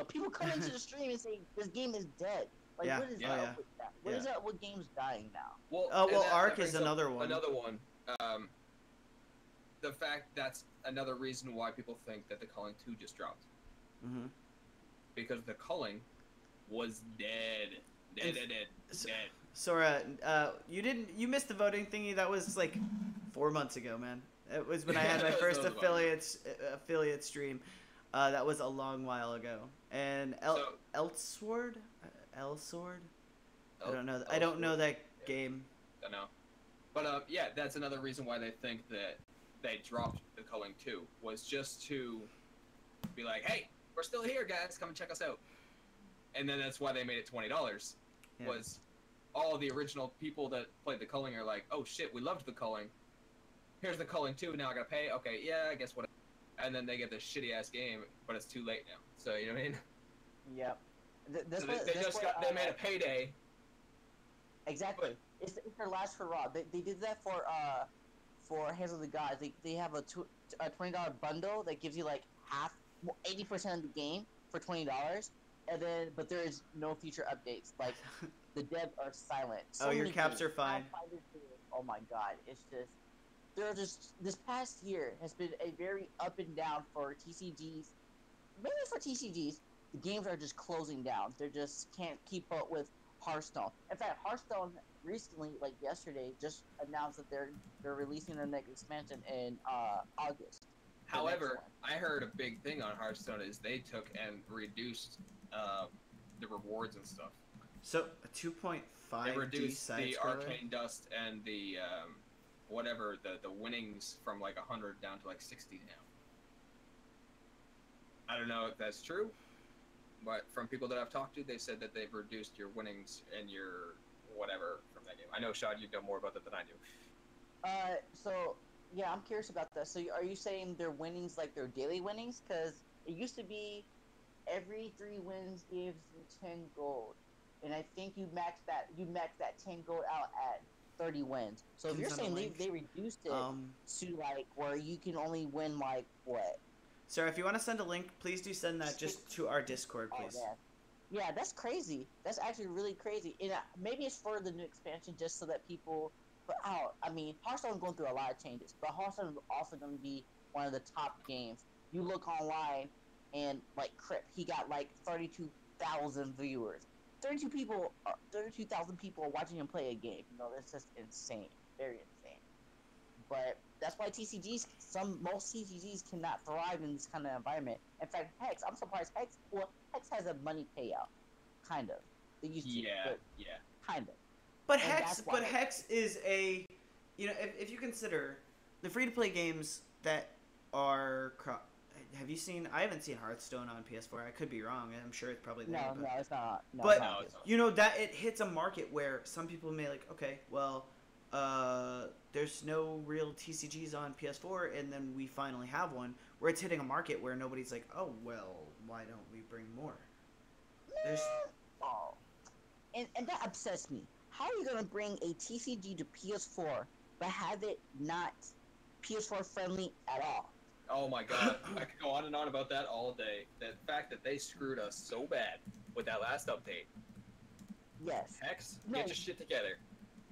People come into the stream and say this game is dead. Like, Yeah. what is Oh, up yeah. with that? What is up with games dying now? Well, Oh, and well, that Ark brings is up another one. Another one. The fact that's another reason why people think that The Culling 2 just dropped. Mm-hmm. Because The Culling was dead. Dead. Sora, you missed the voting thingy. That was like 4 months ago, man. It was when I had my first That was affiliate stream. That was a long while ago. And Elsword? I don't know. I don't know that game. I know. But yeah, that's another reason why they think that they dropped The Culling 2, was just to be like, hey, we're still here, guys. Come and check us out. And then that's why they made it $20. Yeah. Was all the original people that played The Culling are like, oh shit, we loved The Culling. Here's The Culling 2, now I gotta pay? Okay, yeah, I guess what. And then they get this shitty ass game, but it's too late now. So, you know what I mean? Yep. They made a payday. Exactly. It's their last hurrah. They did that for Hands of the Gods. They have a $20 bundle that gives you like 80% of the game for $20, and then but there is no future updates. Like the devs are silent. Oh, your caps are fine. Oh my god, it's just this past year has been a very up and down for TCGs. Mainly for TCGs, the games are just closing down. They just can't keep up with Hearthstone. In fact, Hearthstone recently, like yesterday, just announced that they're releasing their next expansion in August. However, I heard a big thing on Hearthstone is they took and reduced the rewards and stuff. So 2.5 They reduced D the arcane dust and the whatever the winnings from like 100 down to like 60 now. I don't know if that's true, but from people that I've talked to, they said that they've reduced your winnings and your whatever from that game. I know, Shad, you know more about that than I do. So yeah, I'm curious about that. So are you saying their winnings like their daily winnings? Because it used to be every 3 wins gives you 10 gold, and I think you max that 10 gold out at 30 wins. So if you're saying they reduced it to like where you can only win like what? Sir, if you want to send a link, please do send that just to our Discord, please. Oh, yeah, that's crazy. That's actually really crazy. And maybe it's for the new expansion just so that people. But I mean, Hearthstone's going through a lot of changes, but Hearthstone is also going to be one of the top games. You look online, and like Crip, he got like 32,000 viewers. 32,000 people are watching him play a game. That's just insane, very insane. But that's why most TCGs cannot thrive in this kind of environment. In fact, Hex, I'm surprised Hex has a money payout, kind of. They used to, yeah. Kind of. But Hex is a, if you consider the free-to-play games that are, have you seen? I haven't seen Hearthstone on PS4. I could be wrong. I'm sure it's probably there. No, it's not. No, but it's not. that it hits a market where some people may like, okay, well, there's no real TCGs on PS4, and then we finally have one where it's hitting a market where nobody's like, oh well, why don't we bring more? And that upsets me. How are you gonna bring a TCG to PS4 but have it not PS4 friendly at all? Oh my god, I could go on and on about that all day. The fact that they screwed us so bad with that last update. Yes. Hex, get your shit together,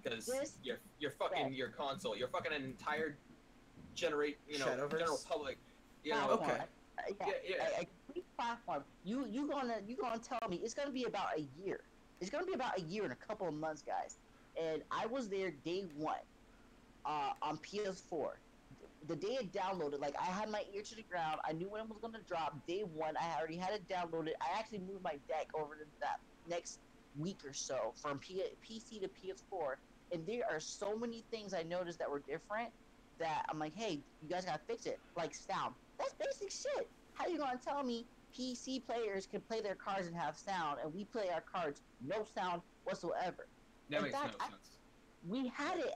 because you're fucking your console. You're fucking an entire general public. Okay. A complete platform. You gonna tell me it's gonna be about a year. It's gonna be about a year and a couple of months, guys. And I was there day one, on PS4. The day it downloaded, like I had my ear to the ground. I knew when it was gonna drop. Day one, I already had it downloaded. I actually moved my deck over to that next week or so from PC to PS4. And there are so many things I noticed that were different that I'm like, hey, you guys gotta fix it. Like sound. That's basic shit. How you gonna tell me PC players can play their cards and have sound, and we play our cards no sound, whatsoever. That In makes fact, no sense. we had it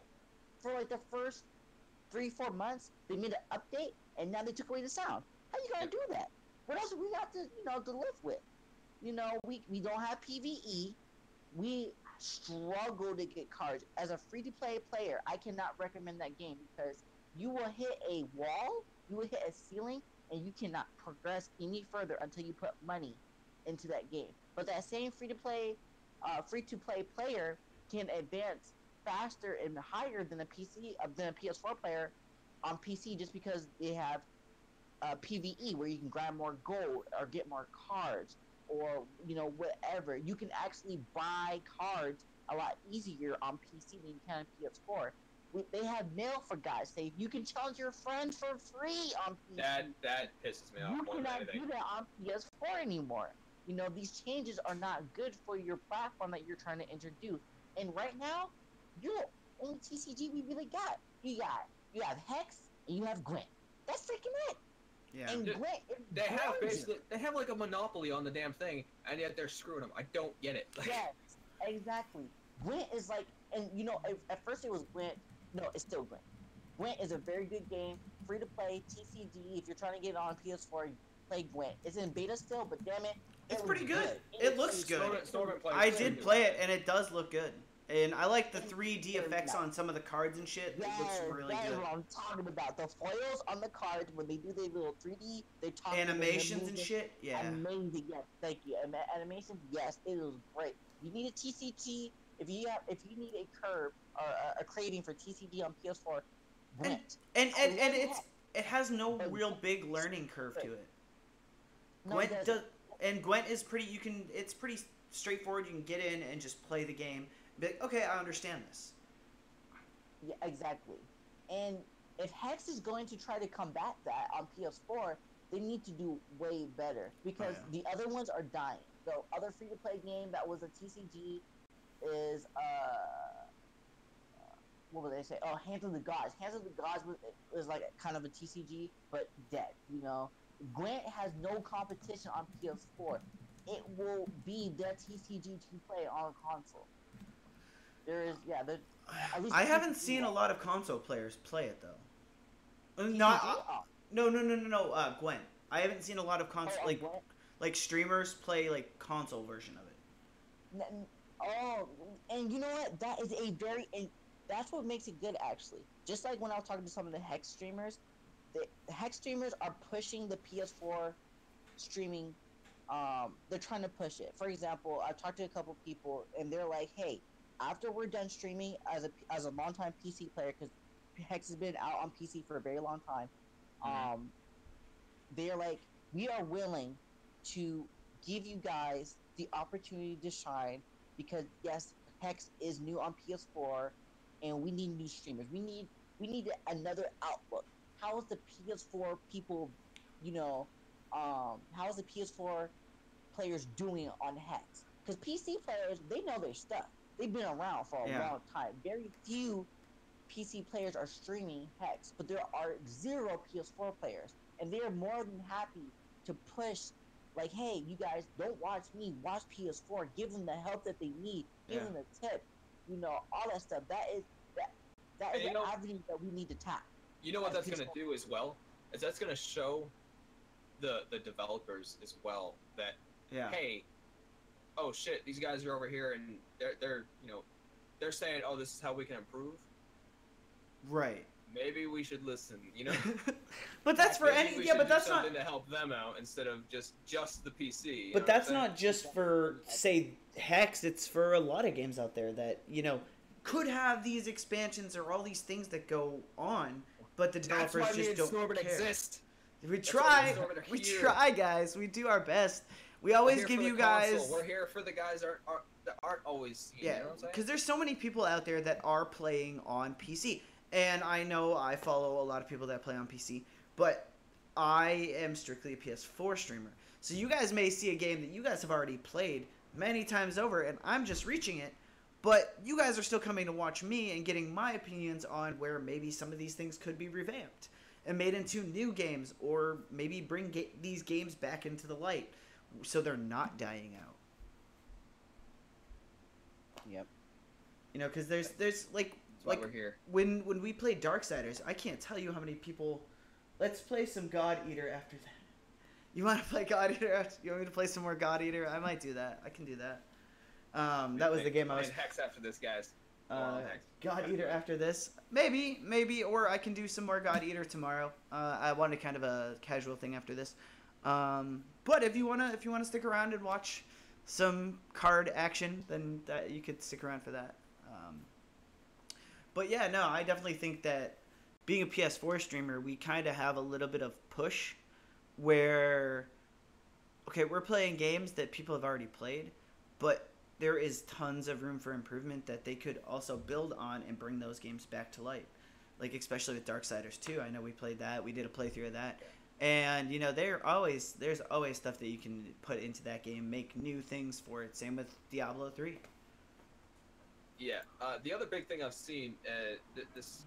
for like the first 3-4 months. They made an update, and now they took away the sound. How you gonna Yep. do that? What else do we got to to live with? We don't have PVE. We struggle to get cards. As a free to play player, I cannot recommend that game because you will hit a wall, you will hit a ceiling, and you cannot progress any further until you put money into that game. But that same free to play player can advance faster and higher than a PS4 player on PC just because they have PVE where you can grab more gold or get more cards or whatever. You can actually buy cards a lot easier on PC than you can on PS4. They have mail, for God's sake. You can challenge your friends for free on PC. That pisses me off You more than cannot anything. do that on PS4 anymore. These changes are not good for your platform that you're trying to introduce. And right now, you're the only TCG we really got. You have Hex and you have Gwent. That's freaking it. Yeah. And Dude, Gwent is they have like a monopoly on the damn thing, and yet they're screwing them. I don't get it. Yes, exactly. Gwent is like, and at first it was Gwent. No, it's still Gwent. Gwent is a very good game, free to play, TCG. If you're trying to get it on PS4, play Gwent. It's in beta still, but damn it, It's was pretty good. It looks good. Stormin plays I too. did play it, and it does look good. And I like the 3D effects on some of the cards and shit. It looks really that's good. what I'm talking about. The foils on the cards when they do their little 3D, they talk Animations and shit. Yeah. Amazing, yes, thank you. Animations, yes, it was great. You need a TCG if you need a curve or a craving for TCG on PS4. Gwent. And it has no real big learning curve to it. Gwent does, and Gwent is it's pretty straightforward. You can get in and just play the game. Be like, okay, I understand this. Yeah, exactly. And if Hex is going to try to combat that on PS4, they need to do way better because the other ones are dying. The other free-to-play game that was a TCG is what would they say? Oh, Hands of the Gods. Hands of the Gods was like kind of a TCG, but dead. Gwent has no competition on PS4. It will be the TCG to play on a console. There is, at least I haven't seen a lot of console players play it though. TCG? No. Gwent. I haven't seen a lot of console like streamers play like console version of it. And you know what? That is that's what makes it good actually. Just like when I was talking to some of the Hex streamers, the Hex streamers are pushing the PS4 streaming. They're trying to push it. For example, I talked to a couple people, and they're like, "Hey, after we're done streaming as a longtime PC player, because Hex has been out on PC for a very long time, they're like, we are willing to give you guys the opportunity to shine because yes, Hex is new on PS4, and we need new streamers. We need another outlook. How is the PS4 people, how is the PS4 players doing on Hex? Because PC players, they know their stuff. They've been around for a long time. Very few PC players are streaming Hex, but there are 0 PS4 players, and they are more than happy to push. Like, hey, you guys, don't watch me. Watch PS4. Give them the help that they need. Give them the tip. All that stuff. That is an avenue that we need to tap. You know what that's going to do as well? Is that's going to show the developers as well that, hey, oh shit, these guys are over here and they're saying, oh, this is how we can improve. Right. Maybe we should listen, But that's for any, but that's something to help them out instead of just the PC. But that's not just for, say, Hex. It's for a lot of games out there that could have these expansions or all these things that go on, but the developers just don't care. Exist. We try, guys. We do our best. We always give you guys. Console. We're here for the guys that aren't always. You know what I'm saying? Because there's so many people out there that are playing on PC. And I know I follow a lot of people that play on PC, but I am strictly a PS4 streamer. So you guys may see a game that you guys have already played many times over, and I'm just reaching it, but you guys are still coming to watch me and getting my opinions on where maybe some of these things could be revamped and made into new games, or maybe bring these games back into the light so they're not dying out. Yep. You know, because there's like That's why we're here. when we played Darksiders, I can't tell you how many people. Let's play some God Eater after that. You want to play God Eater? You want me to play some more God Eater? I might do that. I can do that. That was the game I was. Hex after this, guys. God Eater after this, maybe, or I can do some more God Eater tomorrow. I wanted kind of a casual thing after this. But if you wanna stick around and watch some card action, then that you could stick around for that. But yeah, no, I definitely think that being a PS4 streamer, we kind of have a little bit of push where, okay, we're playing games that people have already played, but there is tons of room for improvement that they could also build on and bring those games back to light. Like, especially with Darksiders 2. I know we played that. We did a playthrough of that. And, you know, there's always stuff that you can put into that game, make new things for it. Same with Diablo 3. Yeah. The other big thing I've seen, this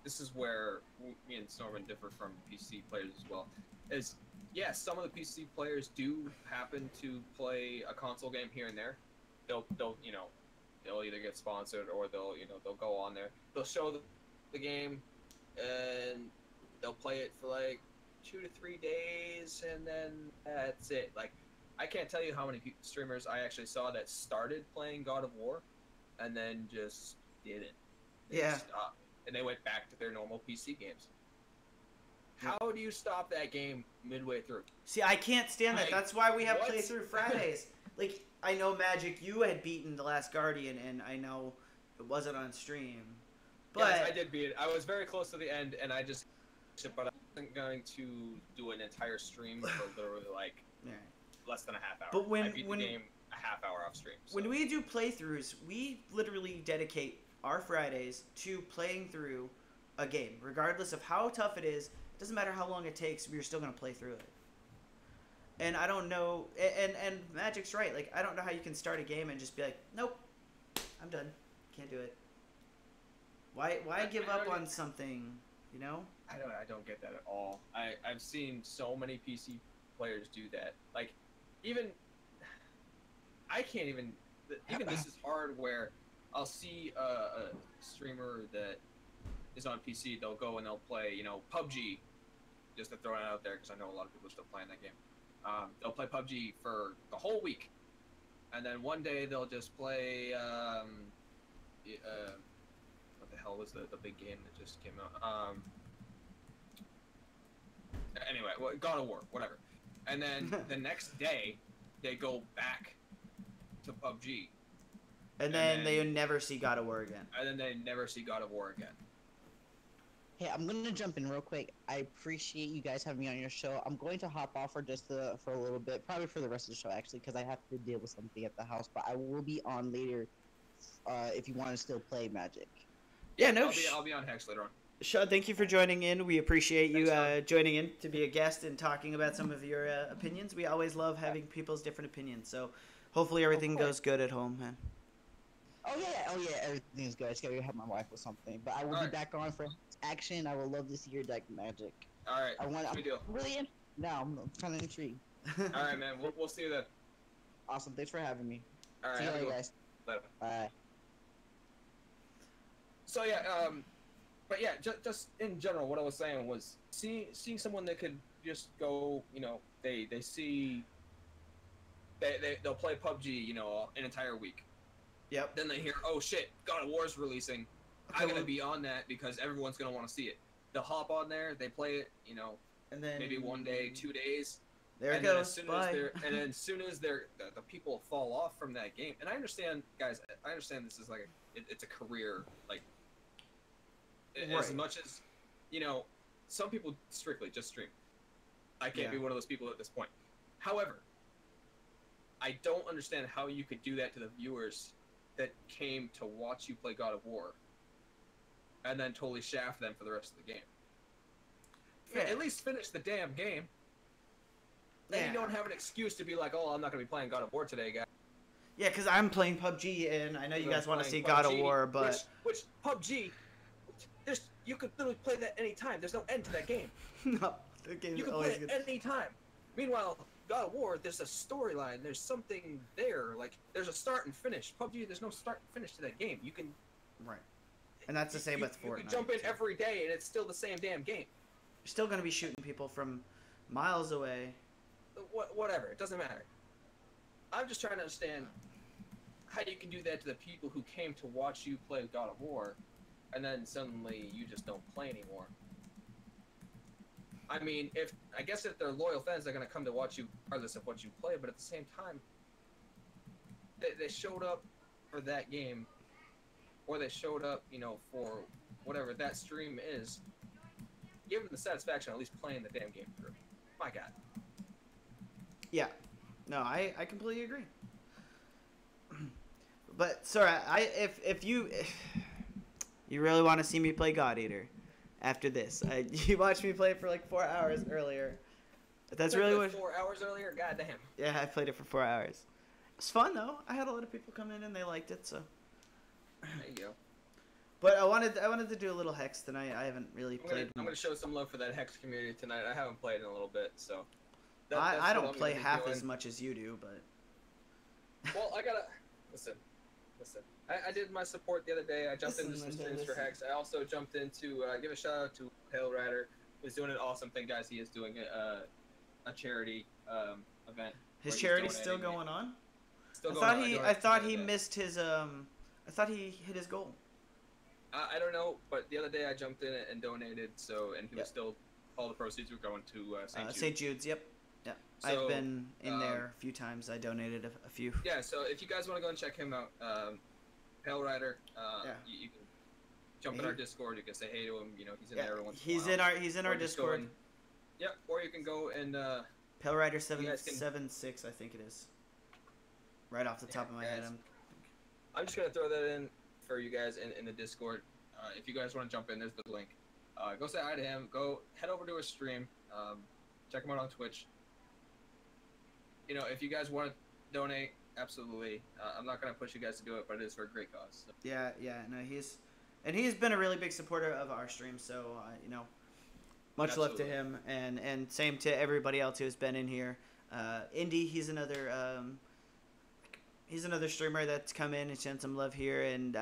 is where me and Norman differ from PC players as well, is, yeah, some of the PC players do happen to play a console game here and there. They'll either get sponsored or they'll go on there. They'll show the game and they'll play it for like 2 to 3 days and then that's it. Like, I can't tell you how many streamers I actually saw that started playing God of War and then just didn't. They just stopped and they went back to their normal PC games. How do you stop that game midway through? See, I can't stand that. That's why we have What? playthrough Fridays. Like, I know, Magic, you had beaten The Last Guardian, and I know it wasn't on stream. But Yes, I did beat it. I was very close to the end, and I just... But I wasn't going to do an entire stream for literally, like, less than a half hour. But I beat the game a half hour off stream. So. When we do playthroughs, we literally dedicate our Fridays to playing through a game. Regardless of how tough it is, it doesn't matter how long it takes, we're still going to play through it. And I don't know, and Magic's right, like, I don't know how you can start a game and just be like, nope, I'm done, can't do it. Why give up on something, you know? I don't get that at all. I've seen so many PC players do that. Like, I can't even this is hard where I'll see a streamer that is on PC, they'll go and they'll play, PUBG, just to throw it out there because I know a lot of people are still playing that game. They'll play PUBG for the whole week, and then one day they'll just play. What the hell was the big game that just came out? Anyway, God of War, whatever. And then the next day, they go back to PUBG. And then they never see God of War again. And then they never see God of War again. Hey, I'm gonna jump in real quick. I appreciate you guys having me on your show. I'm going to hop off for for a little bit, probably for the rest of the show actually, because I have to deal with something at the house. But I will be on later, if you want to still play Magic. Yeah, no. I'll be on Hex later on. Sean, thank you for joining in. We appreciate you joining in to be a guest and talking about some of your opinions. We always love having people's different opinions. So hopefully everything goes good at home, man. Oh yeah, everything's good. I just gotta help my wife with something. But I will be back on for action. I will love to see your deck Magic. Alright, I'm really in. Now I'm kind of intrigued. Alright, man. We'll see you then. Awesome. Thanks for having me. Alright, see you later, guys. Later. Bye. So yeah, but yeah, just in general, what I was saying was seeing someone that could just go, they'll play PUBG, an entire week. Yep. Then they hear, oh shit, God of War's releasing. I'm gonna be on that because everyone's gonna want to see it. They'll hop on there, they play it, and then maybe 1 day, 2 days. There it goes. Bye. And then as soon as the people fall off from that game, and I understand, guys, this is like it's a career, like as much as some people strictly just stream. I can't be one of those people at this point. However, I don't understand how you could do that to the viewers that came to watch you play God of War and then totally shaft them for the rest of the game. Yeah. At least finish the damn game. Then you don't have an excuse to be like, oh, I'm not going to be playing God of War today, guys. Yeah, because I'm playing PUBG, and I know you guys want to see God of War, but... Which PUBG, you could literally play that any time. There's no end to that game. No, the game you can always play it any time. Meanwhile, God of War, there's a storyline. There's something there. Like there's a start and finish. PUBG, there's no start and finish to that game. You can. Right. And that's the same with Fortnite. You can jump in every day, and it's still the same damn game. You're still gonna be shooting people from miles away. Whatever. It doesn't matter. I'm just trying to understand how you can do that to the people who came to watch you play God of War, and then suddenly you just don't play anymore. I mean, I guess if they're loyal fans, they're gonna come to watch you regardless of what you play. But at the same time, they showed up for that game, or they showed up, you know, for whatever that stream is. Give them the satisfaction of at least playing the damn game through. My God. Yeah. No, I completely agree. But sorry, if you really want to see me play God Eater after this, you watched me play it for like 4 hours earlier. But that's really what 4 hours earlier. God damn. Yeah, I played it for 4 hours. It's fun though. I had a lot of people come in and they liked it, so. There you go. But I wanted to do a little Hex tonight. I haven't really played. I'm gonna show some love for that Hex community tonight. I haven't played in a little bit, so. I don't play half as much as you do, but. Well, I gotta listen. I did my support the other day. I jumped into some streams for Hex. I also jumped into give a shout out to Pale Rider, who's doing an awesome thing, guys. He is doing a charity event. His charity's still going on. Still going on. I thought he missed his I thought he hit his goal. I don't know, but the other day I jumped in and donated. And he was still all the proceeds were going to St. Jude's. Yep. Yeah, so, I've been in there a few times. I donated a few. Yeah, so if you guys want to go and check him out, Pale Rider, you can jump in our Discord. You can say hey to him. You know, he's in there every once in a while. He's in our Discord. Yep, or you can go and Pale Rider 776, I think it is. Right off the top of my head. I'm just gonna throw that in for you guys in the Discord. If you guys want to jump in, there's the link. Go say hi to him. Go head over to his stream. Check him out on Twitch. You know, if you guys want to donate, absolutely. I'm not gonna push you guys to do it, but it is for a great cause. So. Yeah, no, he's been a really big supporter of our stream. So you know, much love to him, and same to everybody else who has been in here. Indy, he's another streamer that's come in and shown some love here, and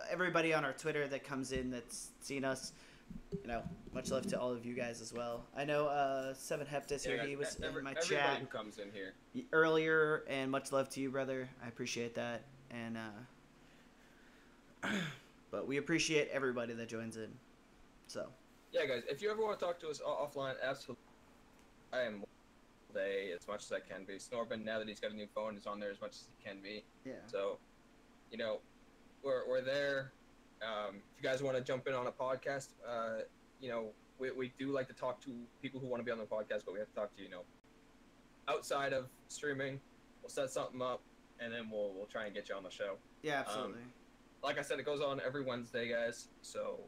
everybody on our Twitter that comes in that's seen us. You know, much love to all of you guys as well. I know Seven Heptus here. He was in my chat who comes in here earlier, and much love to you, brother. I appreciate that, and but we appreciate everybody that joins in. So yeah, guys, if you ever want to talk to us offline, absolutely. I am today as much as I can be. Snorbin, now that he's got a new phone, is on there as much as he can be. Yeah. So, you know, we're there. If you guys want to jump in on a podcast, you know, we do like to talk to people who want to be on the podcast, but we have to talk to, you know, outside of streaming. We'll set something up, and then we'll try and get you on the show. Yeah, absolutely. Like I said, it goes on every Wednesday, guys. So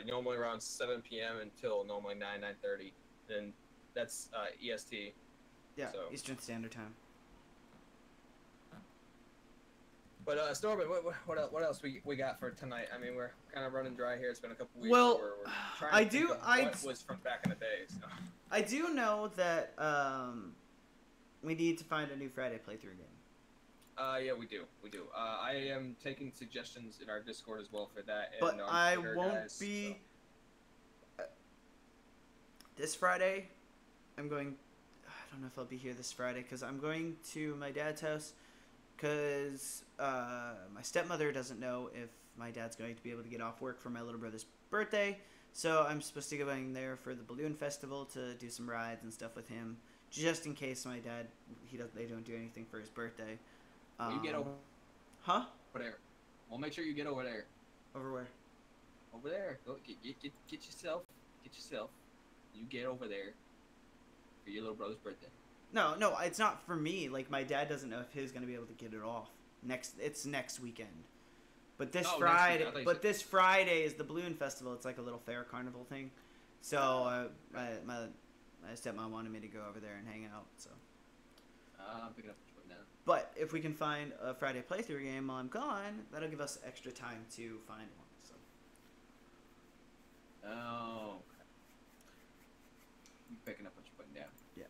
normally around 7 p.m. until normally 9:30. Then that's EST. Yeah, so. Eastern Standard Time. But Stormin, what else we got for tonight? I mean, we're kind of running dry here. It's been a couple weeks. Well, we're trying to think of what was from back in the day. So. I do know that we need to find a new Friday playthrough game. Yeah, we do. I am taking suggestions in our Discord as well for that. And but I won't be. So. This Friday, I'm going. I don't know if I'll be here this Friday because I'm going to my dad's house. Because my stepmother doesn't know if my dad's going to be able to get off work for my little brother's birthday. So I'm supposed to go in there for the balloon festival to do some rides and stuff with him. Just in case my dad, they don't do anything for his birthday. You get over. Huh? Over there. We'll make sure you get over there. Over where? Over there. Go get yourself. You get over there for your little brother's birthday. No, it's not for me. Like, my dad doesn't know if he's going to be able to get it off. It's next weekend. But this Friday, this Friday is the balloon festival. It's like a little fair carnival thing. So my stepmom wanted me to go over there and hang out. So. I'm picking up what now. But if we can find a Friday playthrough game while I'm gone, that'll give us extra time to find one. So. Oh. I'm picking up what you're putting down. Yeah.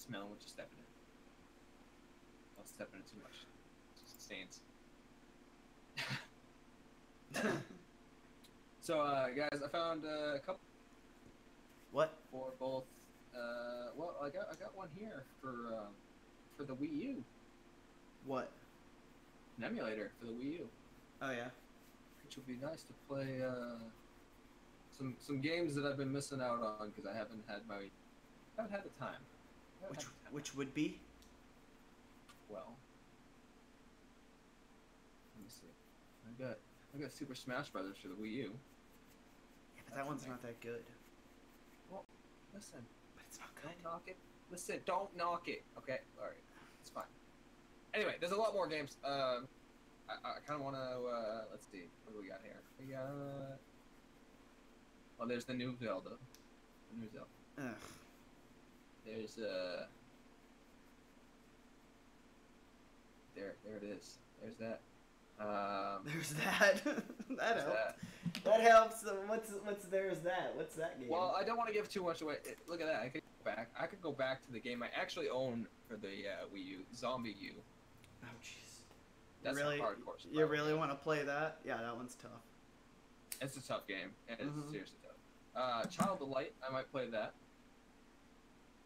smelling what you're stepping in. Don't step in it too much. Just stains. So, guys, I found a couple What? for both. Well, I got one here for the Wii U. What? An emulator for the Wii U, Oh yeah. which would be nice to play some games that I've been missing out on because I haven't had the time. Which would be? Well, let me see. I got Super Smash Brothers for the Wii U. Yeah, but that one's not that good. Well, listen, But it's not don't knock it. Listen, don't knock it. Okay, all right, it's fine. Anyway, there's a lot more games. I kind of want to. Let's see. What do we got here? We got. Well, there's the new Zelda. The new Zelda. Ugh. There's There it is. There's that. There's that. That There's helps. That helps. What's there's that? What's that game? Well, I don't want to give too much away. Look at that. I could go back to the game I actually own for the Wii U, Zombie U. Oh jeez. That's really, a hardcore. You really want to play that? Yeah, that one's tough. It's a tough game. It's Mhm. seriously tough. Child of Light. I might play that.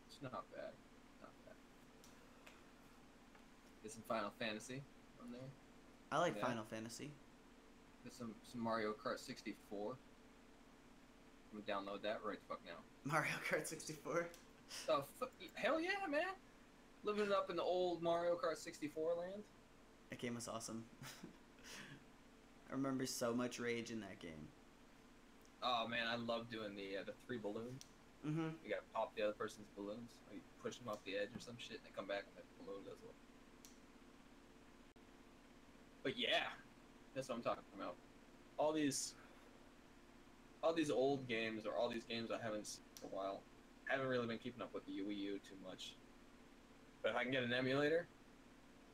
It's not bad. Not bad. Get some Final Fantasy on there. I like Yeah. Final Fantasy. Get some Mario Kart 64. I'm gonna download that right the fuck now. Mario Kart 64. Hell yeah, man! Living it up in the old Mario Kart 64 land. That game was awesome. I remember so much rage in that game. Oh man, I love doing the 3 balloons. Mm-hmm. You gotta pop the other person's balloons, or you push them off the edge or some shit, and they come back and the balloon does it. But yeah, that's what I'm talking about. All these old games, or all these games I haven't seen for a while. Haven't really been keeping up with the Wii U too much. But if I can get an emulator,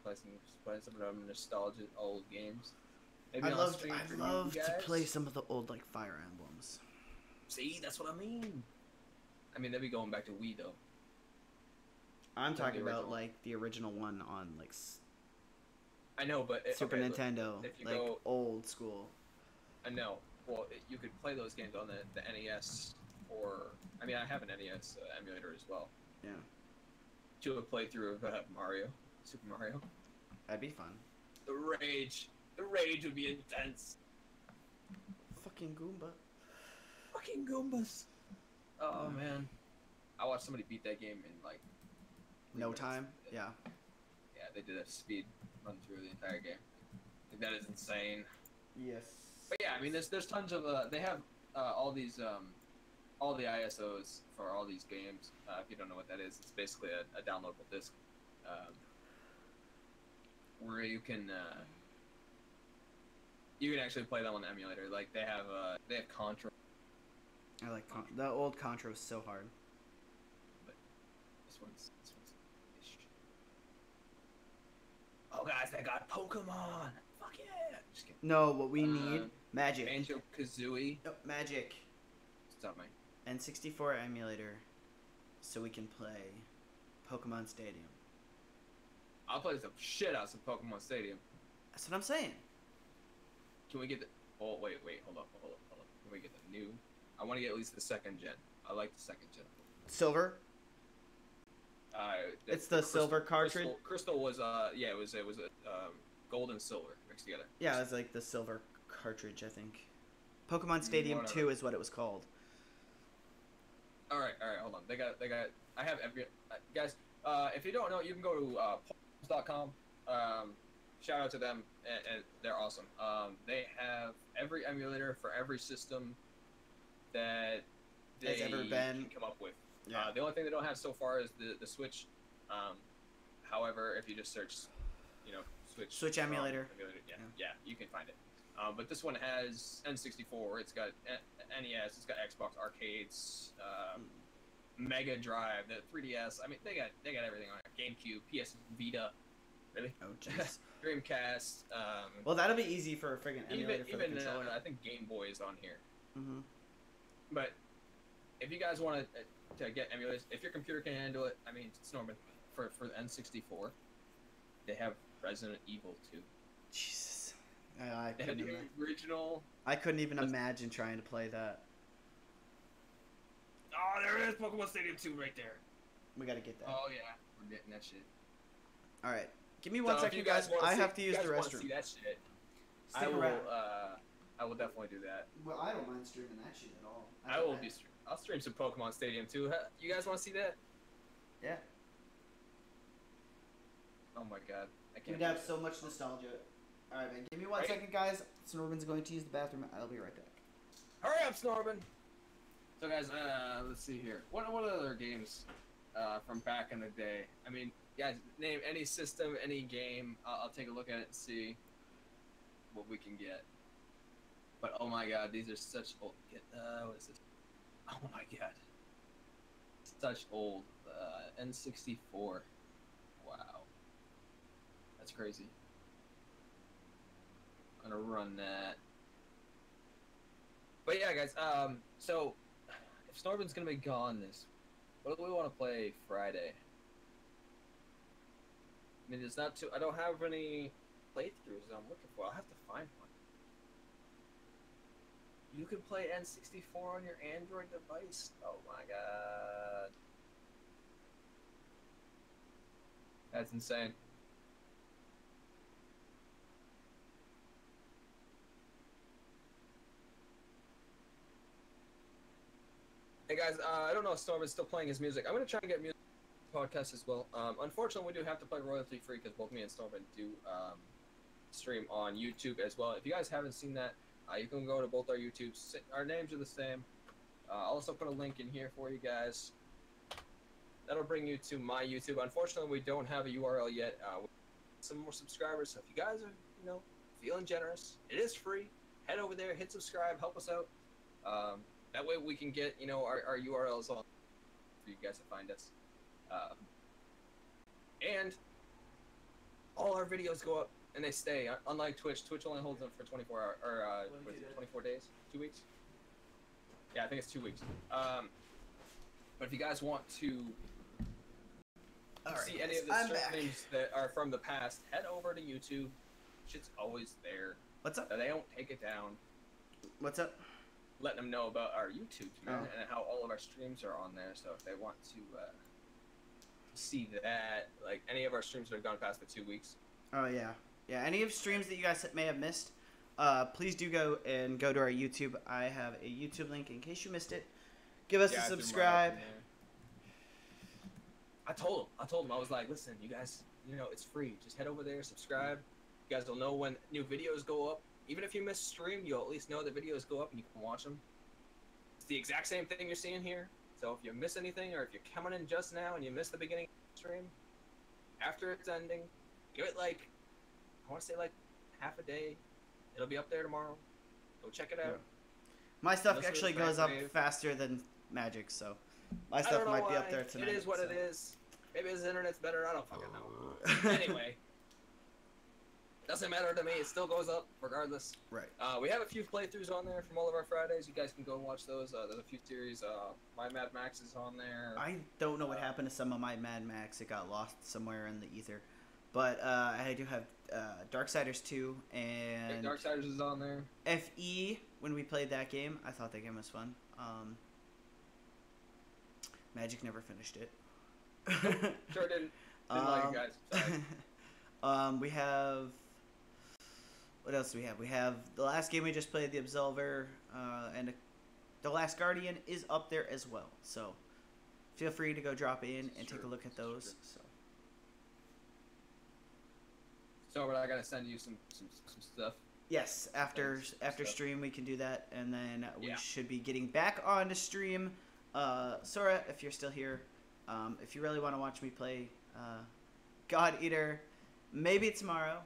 play some of them nostalgic old games. Maybe I'd on love stream for you to guys. play some of the old like Fire Emblems. See, that's what I mean. I mean, they'd be going back to Wii though. I'm Not the talking about original. like the original one on like I know, but Super okay, look, Nintendo, if you like go- old school. I know. Well, you could play those games on the NES, or I mean, I have an NES emulator as well. Yeah, Do a playthrough of Mario, Super Mario. that'd be fun. The rage would be intense. Fucking Goomba. Fucking Goombas. Oh man, I watched somebody beat that game in like 3 No minutes. time. Yeah. Yeah, they did a speed run through the entire game. Like, that is insane. Yes. But yeah, I mean, there's tons of they have all these all the ISOs for all these games. If you don't know what that is, it's basically a downloadable disc where you can actually play them on the emulator. Like they have Contra. I like the old Contra was so hard. This one's. Oh guys, they got Pokemon. Fuck yeah! Just kidding. No, what we need Magic. Banjo Kazooie. No, Magic. Stop me. N64 emulator, so we can play Pokemon Stadium. I'll play some shit out some Pokemon Stadium. That's what I'm saying. Can we get the? Oh wait, hold up. Can we get the new? I want to get at least the 2nd gen. I like the 2nd gen. Silver. It's the silver cartridge? Crystal was it was gold and silver mixed together. Yeah, it was like the silver cartridge, I think. Pokemon Stadium Whatever. 2 is what it was called. All right, hold on. They got. I have every guys. If you don't know, you can go to polls.com. Shout out to them, and they're awesome. They have every emulator for every system that they Has ever been. can come up with. Yeah. The only thing they don't have so far is the Switch. However, if you just search, Switch emulator. Yeah, you can find it. But this one has N64. It's got NES. It's got Xbox arcades, Mega Drive, the 3DS. I mean, they got everything on it. GameCube, PS Vita, really, Oh, jeez. Dreamcast. Well, that'll be easy for a friggin' emulator for the even controller. I think Game Boy is on here. Mm-hmm. But if you guys want to get emulators, if your computer can handle it, I mean, Snorman, for the N64, they have Resident Evil 2. Jesus. They have the original. I couldn't even imagine trying to play that. Oh, there it is, Pokemon Stadium 2 right there. We gotta get that. Oh yeah, we're getting that shit. All right, give me 1 second, guys. I have to use the restroom. See that shit? Stick around. I will definitely do that. Well, I don't mind streaming that shit at all. I'll stream some Pokemon Stadium 2. You guys want to see that? Yeah. Oh my god, I can't. We'd have so much nostalgia. All right, man. Give me 1 second, guys. Snorban's going to use the bathroom. I'll be right back. Hurry up, Snorban. So guys, let's see here. What other games from back in the day? I mean, guys, name any system, any game. I'll take a look at it and see what we can get. But oh my god, these are such old. What is this? Oh my god, such old. N64. Wow, that's crazy. I'm gonna run that. But yeah, guys. So if Snorban's gonna be gone what do we want to play Friday? I mean, it's not too. I don't have any playthroughs I'm looking for. I'll have to find one. You can play N64 on your Android device. Oh my god, that's insane. Hey guys, I don't know if Storm is still playing his music. I'm gonna try and get music podcast as well. Unfortunately, we do have to play royalty free because both me and Storm do stream on YouTube as well. If you guys haven't seen that, you can go to both our YouTubes. Our names are the same. I'll also put a link in here for you guys. That'll bring you to my YouTube. Unfortunately, we don't have a URL yet. Some more subscribers. So if you guys are, feeling generous, it is free. Head over there, hit subscribe, help us out. That way we can get, our URLs on for you guys to find us. And all our videos go up and they stay. Unlike Twitch, Twitch only holds them for 24 hours, or 24 days? 2 weeks? Yeah, I think it's 2 weeks. But if you guys want to see any of the streams that are from the past, head over to YouTube. Shit's always there. What's up? They don't take it down. What's up? Letting them know about our YouTube, man, and how all of our streams are on there. So if they want to see that, like any of our streams that have gone past the 2 weeks. Oh yeah, yeah. Any of streams that you guys may have missed, please do go to our YouTube. I have a YouTube link in case you missed it. Give us a subscribe. I told him, I was like, listen, you guys, it's free. Just head over there, subscribe. You guys will know when new videos go up. Even if you miss stream, you'll at least know the videos go up and you can watch them. It's the exact same thing you're seeing here. So if you miss anything, or if you're coming in just now and you miss the beginning of the stream, after it's ending, give it I want to say half a day. It'll be up there tomorrow. Go check it out. Yeah. My stuff actually goes up faster than Magic, so my stuff might be up there tonight. It is what it is. Maybe his internet's better. I don't fucking know. Anyway. Doesn't matter to me. It still goes up regardless. Right. We have a few playthroughs on there from all of our Fridays. You guys can go and watch those. There's a few series. My Mad Max is on there. I don't know what happened to some of my Mad Max. It got lost somewhere in the ether. But I do have Darksiders 2 and Darksiders is on there. FE. When we played that game, I thought that game was fun. Magic never finished it. Sure didn't like it, guys. Sorry. We have. What else do we have? We have the last game we just played, The Absolver, and The Last Guardian is up there as well. So feel free to go drop in and take a look at those. So, but I gotta send you some stuff. Yes, after stream we can do that, and then we should be getting back on to stream. Sora, if you're still here, if you really want to watch me play God Eater, maybe tomorrow.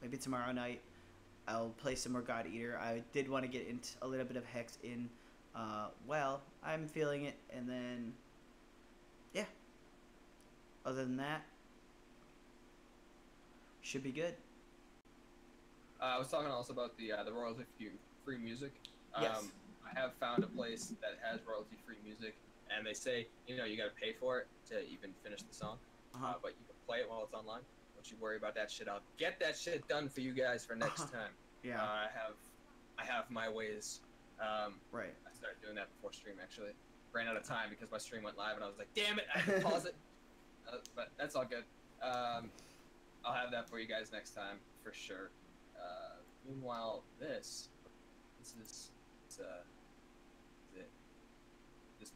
Maybe tomorrow night I'll play some more God Eater. I did want to get into a little bit of Hex in well, I'm feeling it, and then yeah. Other than that, should be good. I was talking also about the royalty free music. Yes. I have found a place that has royalty-free music, and they say, you know, you got to pay for it to even finish the song, but you can play it while it's online. Don't you worry about that shit. I'll get that shit done for you guys for next time. Yeah. I have my ways. Right. I started doing that before stream, actually. Ran out of time because my stream went live, and I was like, damn it, I had to pause it. But that's all good. I'll have that for you guys next time, for sure. Meanwhile, this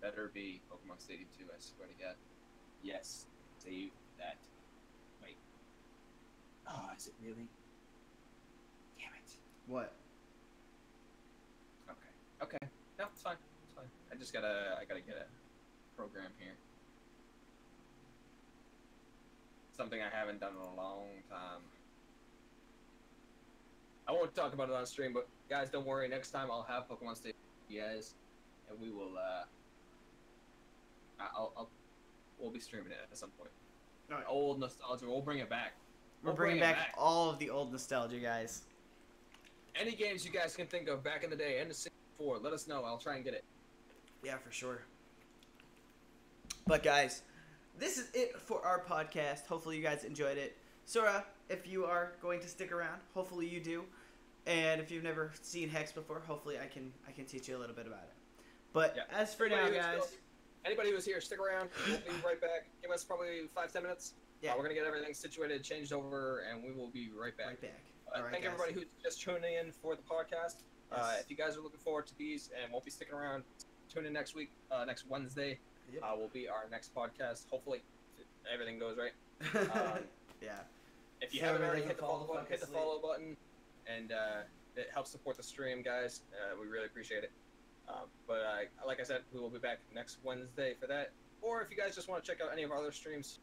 better be Pokemon Stadium 2, I swear to God. Yes, save that. Wait. Oh, is it really? Damn it. What? Okay. No, it's fine. It's fine. I gotta get a program here. Something I haven't done in a long time. I won't talk about it on stream, but guys, don't worry. Next time I'll have Pokemon Stadium for you guys, and we will. We'll be streaming it at some point. All right. Old nostalgia. We'll bring it back. We're bringing back all of the old nostalgia, guys. Any games you guys can think of back in the day, N64, let us know. I'll try and get it. Yeah, for sure. But guys, this is it for our podcast. Hopefully you guys enjoyed it. Sora, if you are going to stick around, hopefully you do. And if you've never seen Hex before, hopefully I can teach you a little bit about it. But as for now, guys, anybody who's here, stick around. We'll be right back. Give us probably 5-10 minutes. Yeah. We're gonna get everything situated, changed over, and we will be right back. All right, thank guys. everybody who's just tuning in for the podcast. Yes. If you guys are looking forward to these and won't be sticking around, tune in next week. Next Wednesday will be our next podcast. Hopefully, if everything goes right. Yeah. If you haven't already hit the follow button, and it helps support the stream, guys. We really appreciate it. But like I said, we will be back next Wednesday for that. Or if you guys just want to check out any of our other streams,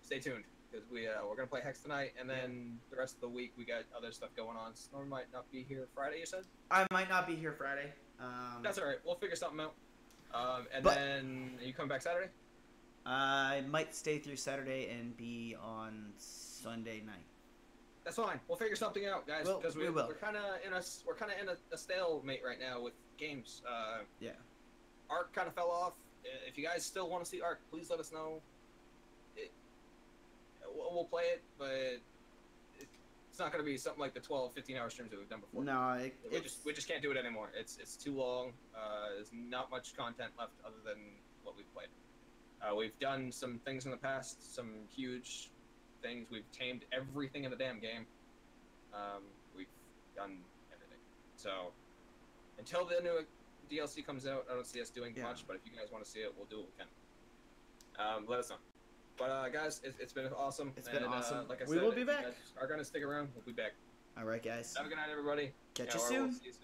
stay tuned, because we're gonna play Hex tonight, and then the rest of the week we got other stuff going on. Storm might not be here Friday, you said? I might not be here Friday. That's alright. We'll figure something out. Then you come back Saturday? I might stay through Saturday and be on Sunday night. That's fine. We'll figure something out, guys. Because we're kind of in a stalemate right now with games. Yeah. Arc kind of fell off. If you guys still want to see Arc, please let us know. We'll play it, but it's not going to be something like the 12, 15-hour streams that we've done before. No, we just can't do it anymore. It's too long. There's not much content left other than what we've played. We've done some things in the past, some huge things. We've tamed everything in the damn game. We've done everything. So until the new DLC comes out, I don't see us doing much. But if you guys want to see it, we'll do what we can. Let us know. But guys, it's been awesome. It's been awesome. Like I said, we will be if back. you guys are gonna stick around, we'll be back. All right, guys. Have a good night, everybody. Catch you soon. We'll see you soon.